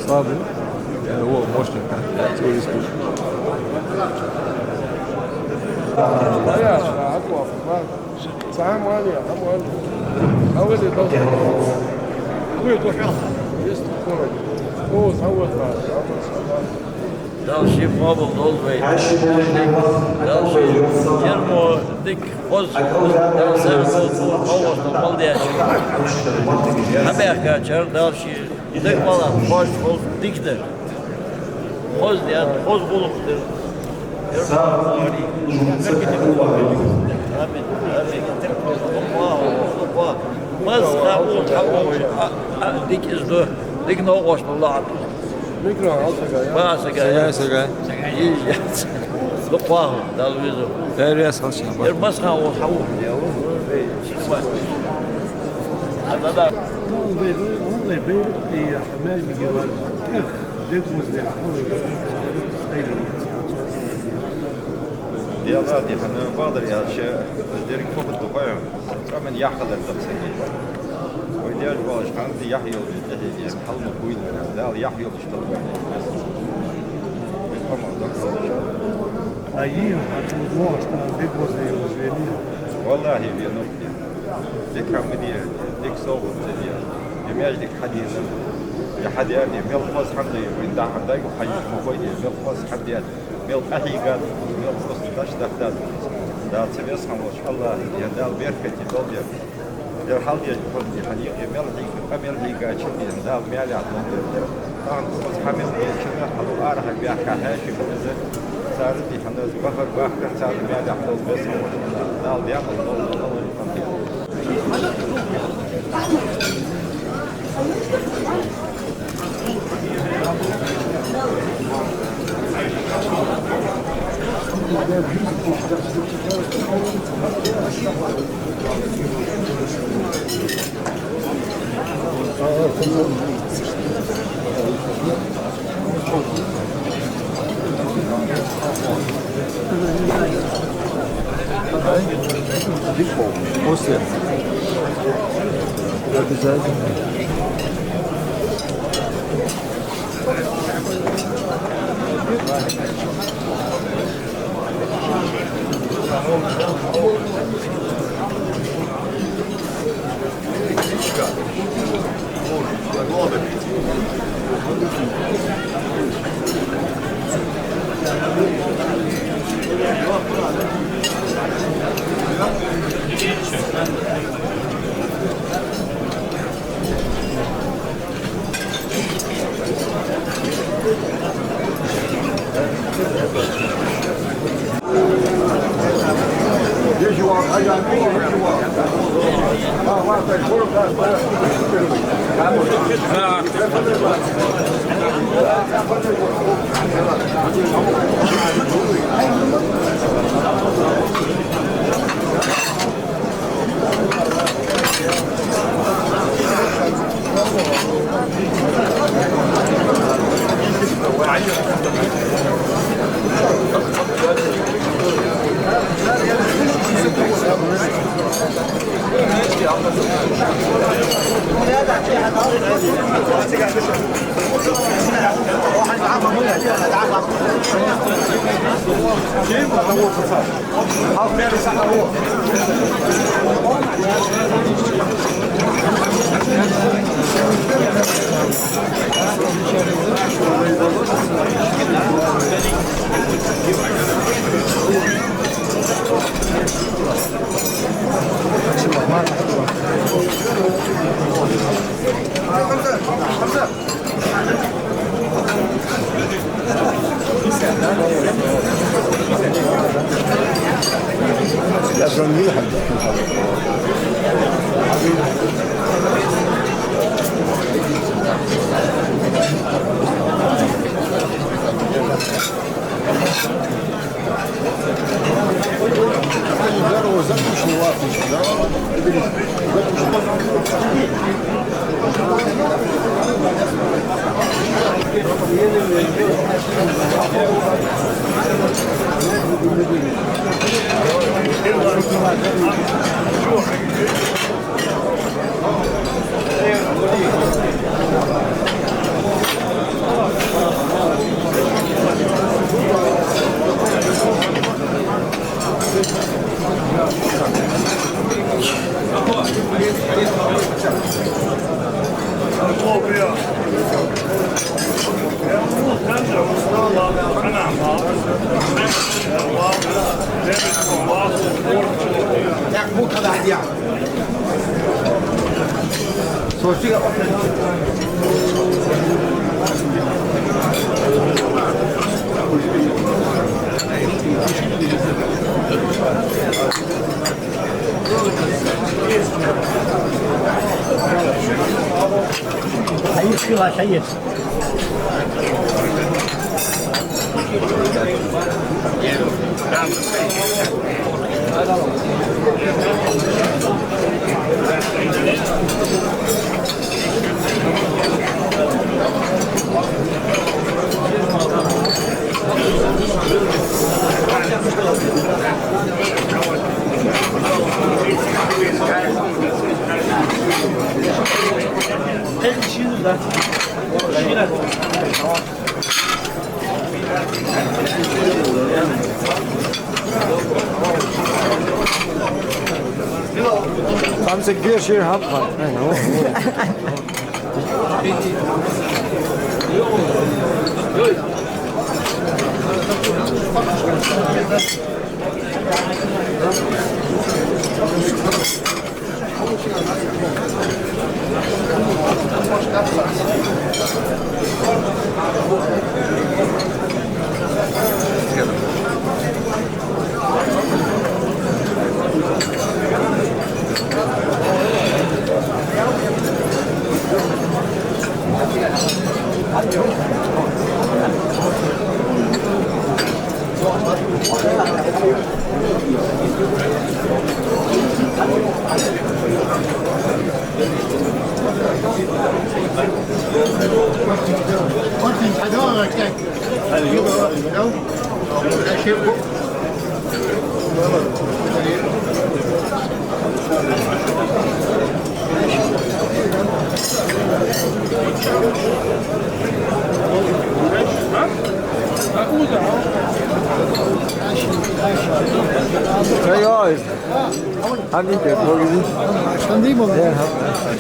Слабый. О, мощный. Теория скучно. Další mobil dolvej. Další firmu dik poz. Další mobil maldieši. Amerika çar další dik malan poz diktir. Poz diye poz buluktur. Amin. Allah. Mazda o tabu dik izdo. Dik no qoşdular. Mikro, Sega. Loqahu, dalvizo. Derya salçın. Masxa o hawu. Hada da. والله بير يا حمال بيجوال ديك مزدح يا غادي حنا بادر يا شيء ديرك فوق الدفاع كمان يحقد التمسكين ويدير باش عندي يحيى الجديد يعني حلم طويل من هذا يحيى الاشتغل ايوه الموضوع تاع ديك وزي والله في نقطة ديك عم دير ديك صوت ديال يميجدك حديثا يا حد يعني ميل فوز حمدي وين دا حمدي وحي مفويد ميل فوز حمدي ميل أهي قال ميل فوز داش دفتر دا تبيس خموش الله يا دال بيركتي دوليا يا حال يا حمدي حنيق ميل هيك أميل هيك أشوفي دال ميل عطنا طبعا فوز حمد شنو حلو أرح بيحكي هاشي بنزل صارت لي حمد بفر بحكي صار ميل عطنا بس دال بيعمل دول После. Обязательно. سيد Amca bir şey yapma. Hey guys, haben die Geld vorgesehen? Schon die Moment. Ja,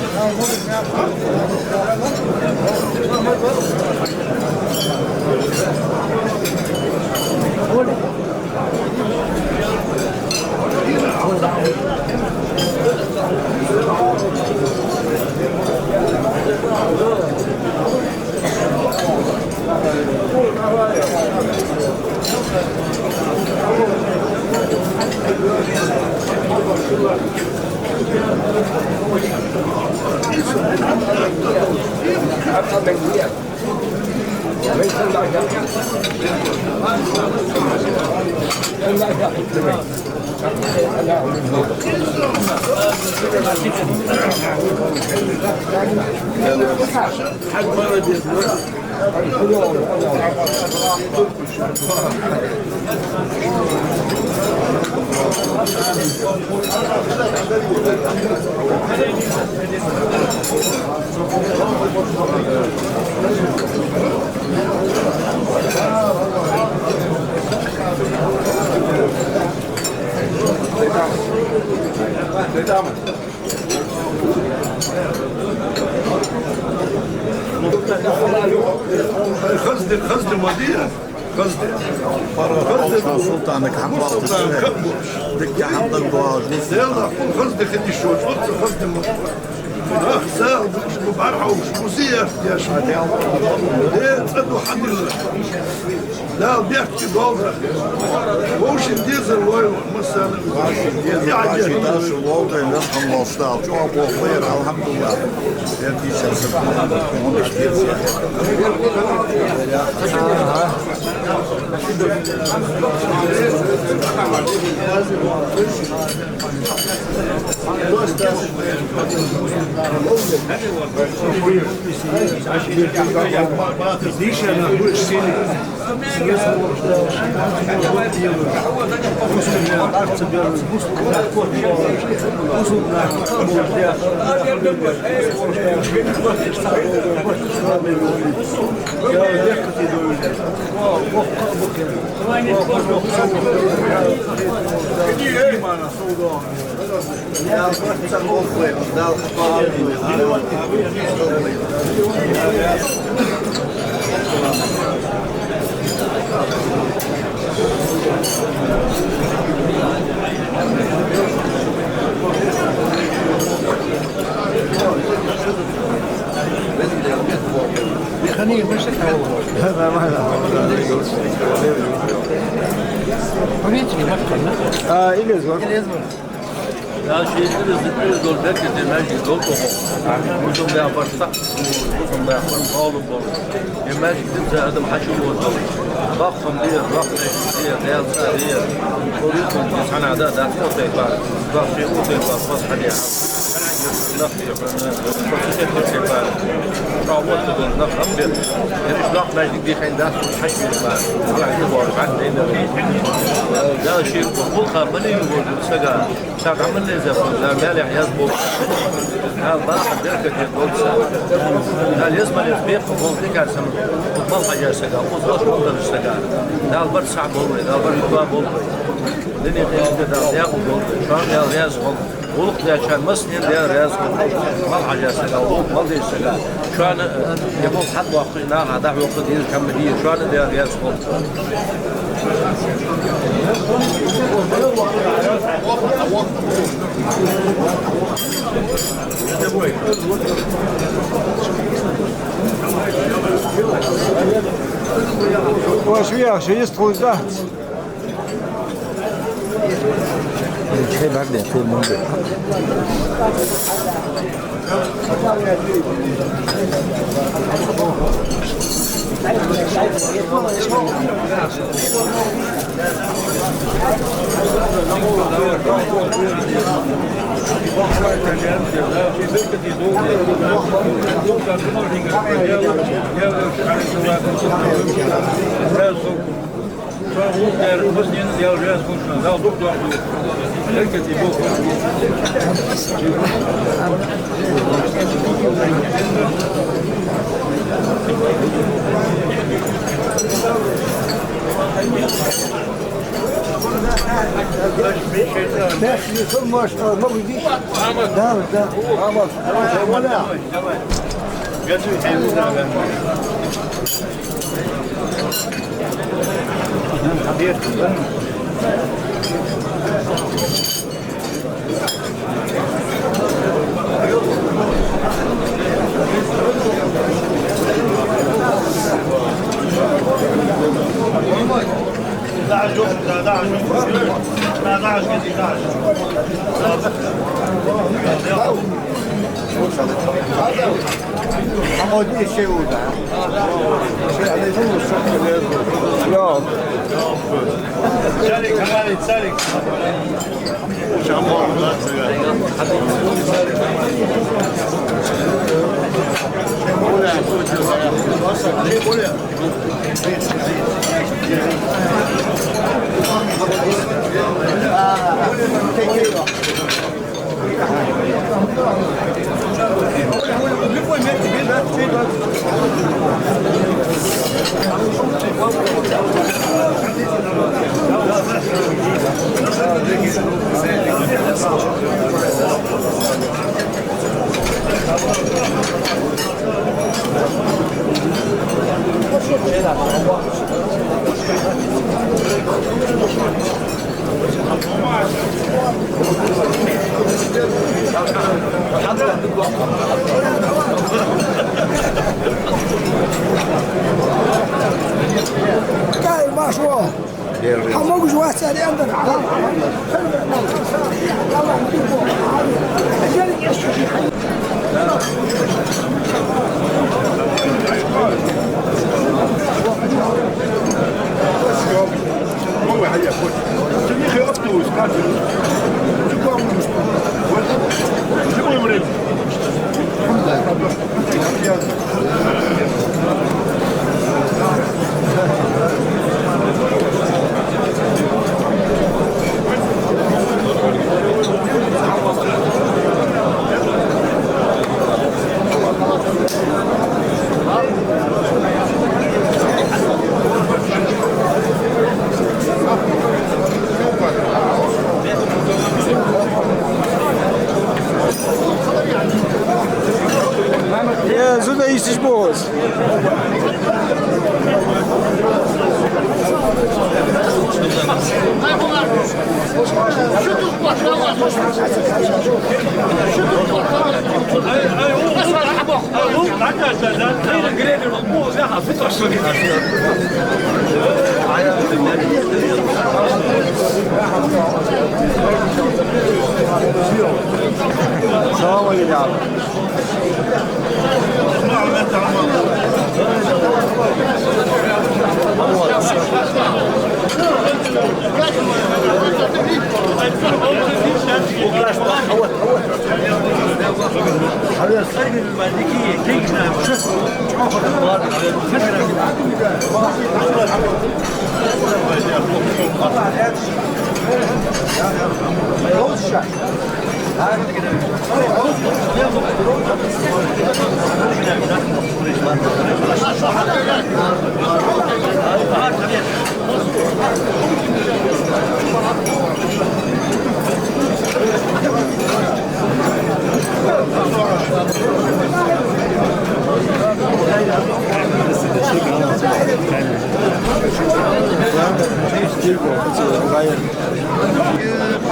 قصدي مدينة قصدي سلطانك حق دك حق الضواج قصدي خدي شو قصدي ساعة مش مبارحة ومش موسيقى يا شهدي ليه تصدوا حد لا بيحكي ضوضة وش الديزل وين مثلا دي عجيب داش الوضع اللي نحن نصدع شو أبو خير الحمد لله يدي شخص ليش انا اقول سيني خليه مش هذا ما هذا إليز Ya şeyleri zıplıyoruz ol bekledim her gün dolu dolu. Uzun bir yaparsak, uzun bir yaparım, oğlum olur. Yemek gidip zaten haşu oldu. Bakım diye, bakım diye, beyazsa diye. Koruyorsun ki sana da o teyfar. Bak şey o teyfar, bas hadi ya. Nasıl yapıyorsun? Nasıl teyfar? Şahmat da nasıl bir. Yani şu an meclis bir şeyden haşu var. Yani bu arada ne ده شيء بقول خامني يقول سجى شغل لي زبون لا مالح يزبط هذا ضاع دركة يقول هل يزبط يفيق بقول لك عشان ما حاجة سجى وصلش وصل السجى ده البر صعب والله ده البر يبغى والله الدنيا كده ده ياخد والله شو عم يا رياض والله Oluk diye çelmez diye reyaz mal hacası kaldı mal değilse şu an yapıp hat vakti ne kadar yoktu diye kamiliye şu an diye reyaz oldu. Łatwiej, że jest twój zach. Şey ben de filmim de. حمودي شيء وده Yok. سالك كمان سالك قايل ما شو حموق جوات اللي عندك Jezu, da jesteś boss. Sağ ol ya.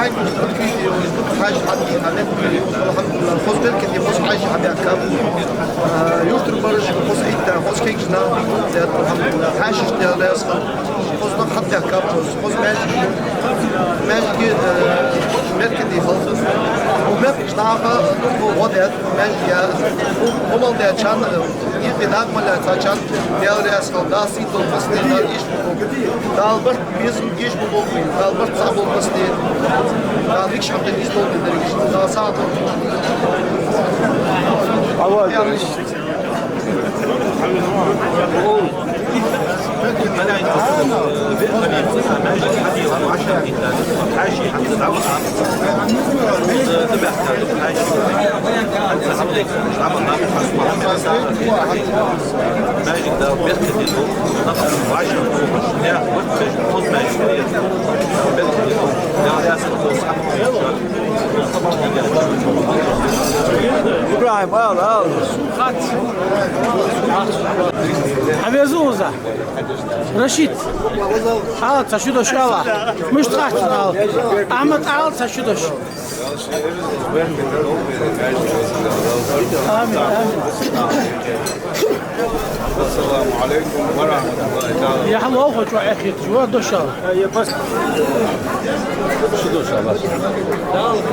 هاي حاجة حدي حالات الحمد لله خوش بالك دي خوش حاجة حبي أكاب يوتر برج خوش إيتا خوش كيكنا الحمد لله حاجة ده يسخن خوش نق حتى أكاب خوش ماجي مركدي خلص ومركز نعفة وضعت ماجي هم ده كان يبدأ ولا تاچان değerli asıl daha sit olması diye daha iş bu. Dalbert bizim iş bu olmuyor. Dalbert sağ olması diye. Daha bir şartla iş olmuyor. Daha sağ ol. Allah yanlış. ماجد ده بيركض نفس العشرة ده وقت خد ماجد بيركض ده لازم إبراهيم خط حبيزوزة رشيد حالت تشدوش يلا مش تخاف أحمد حالت تشدوش آمين آمين السلام عليكم ورحمة الله تعالى. يا حلو أخوة شو أخي شو دوشة يا بس شو دوشة بس آمين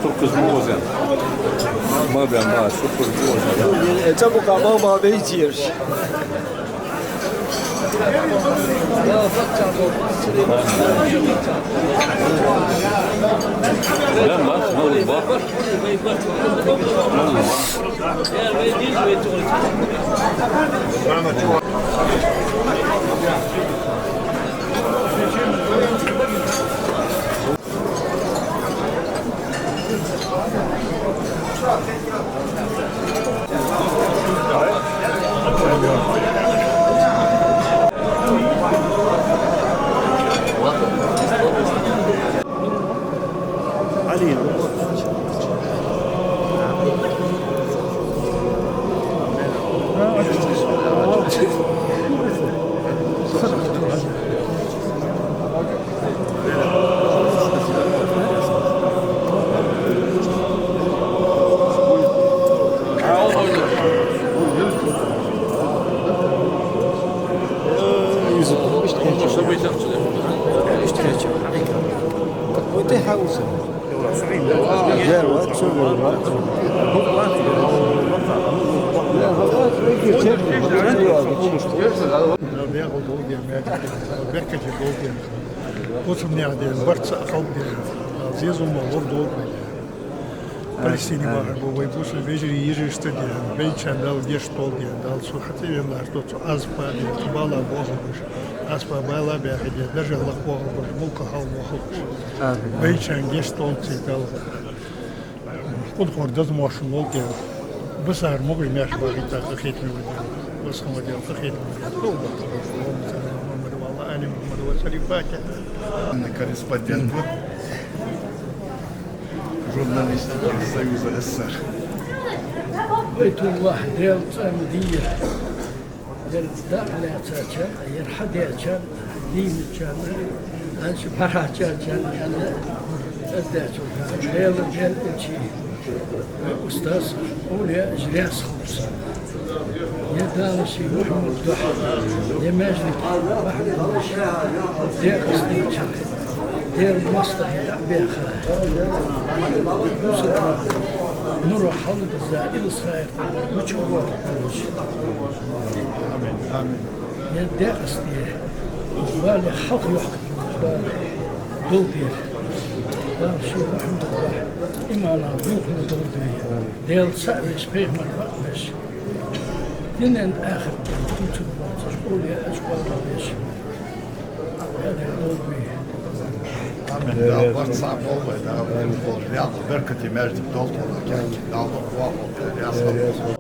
Çok kızmıyoruz yani. Ma ben daha çok kızmıyoruz. Çabuk ama beyiyoruz. Lan bak, ne olur bak. Palestini var bu ve bu süreci yürüyüşte diye beyçen dal geç dol diye dal su hatırlar tut azpa diye bala boğulmuş azpa bala bir hediye derece Allah boğulmuş mulka hal boğulmuş beyçen geç dol çekal kod hordaz maşın ol diye bu sefer mobil meş var ita khitmi bu sonra diye khitmi bu Muhammed vallahi ani Muhammed ve salifake корреспондент журналист Союза СССР. بيت الله ديال مدير ديال على تاچا يرحد ياچا دين كان انش براچا كان يعني اداتو ديال شي استاذ اولياء اجراس خمس يا دار شي محمد ضحى يا ماجد واحد ديال استيشان دير المصلحة بها خلاص نروح حول الزائل الصغير وتشوفوا آمين يدي قصدي بالي حق يحكم بالي دولدير بالي شو الحمد لله إما أنا بوك دولدير ديال سعر يسبيه من الوقت دين آخر كنت قولي أشكال ليش هذا قلبي Amin. Da wordt samen over. Da wordt riyad berkati mecd dolt. Kan dağlık var.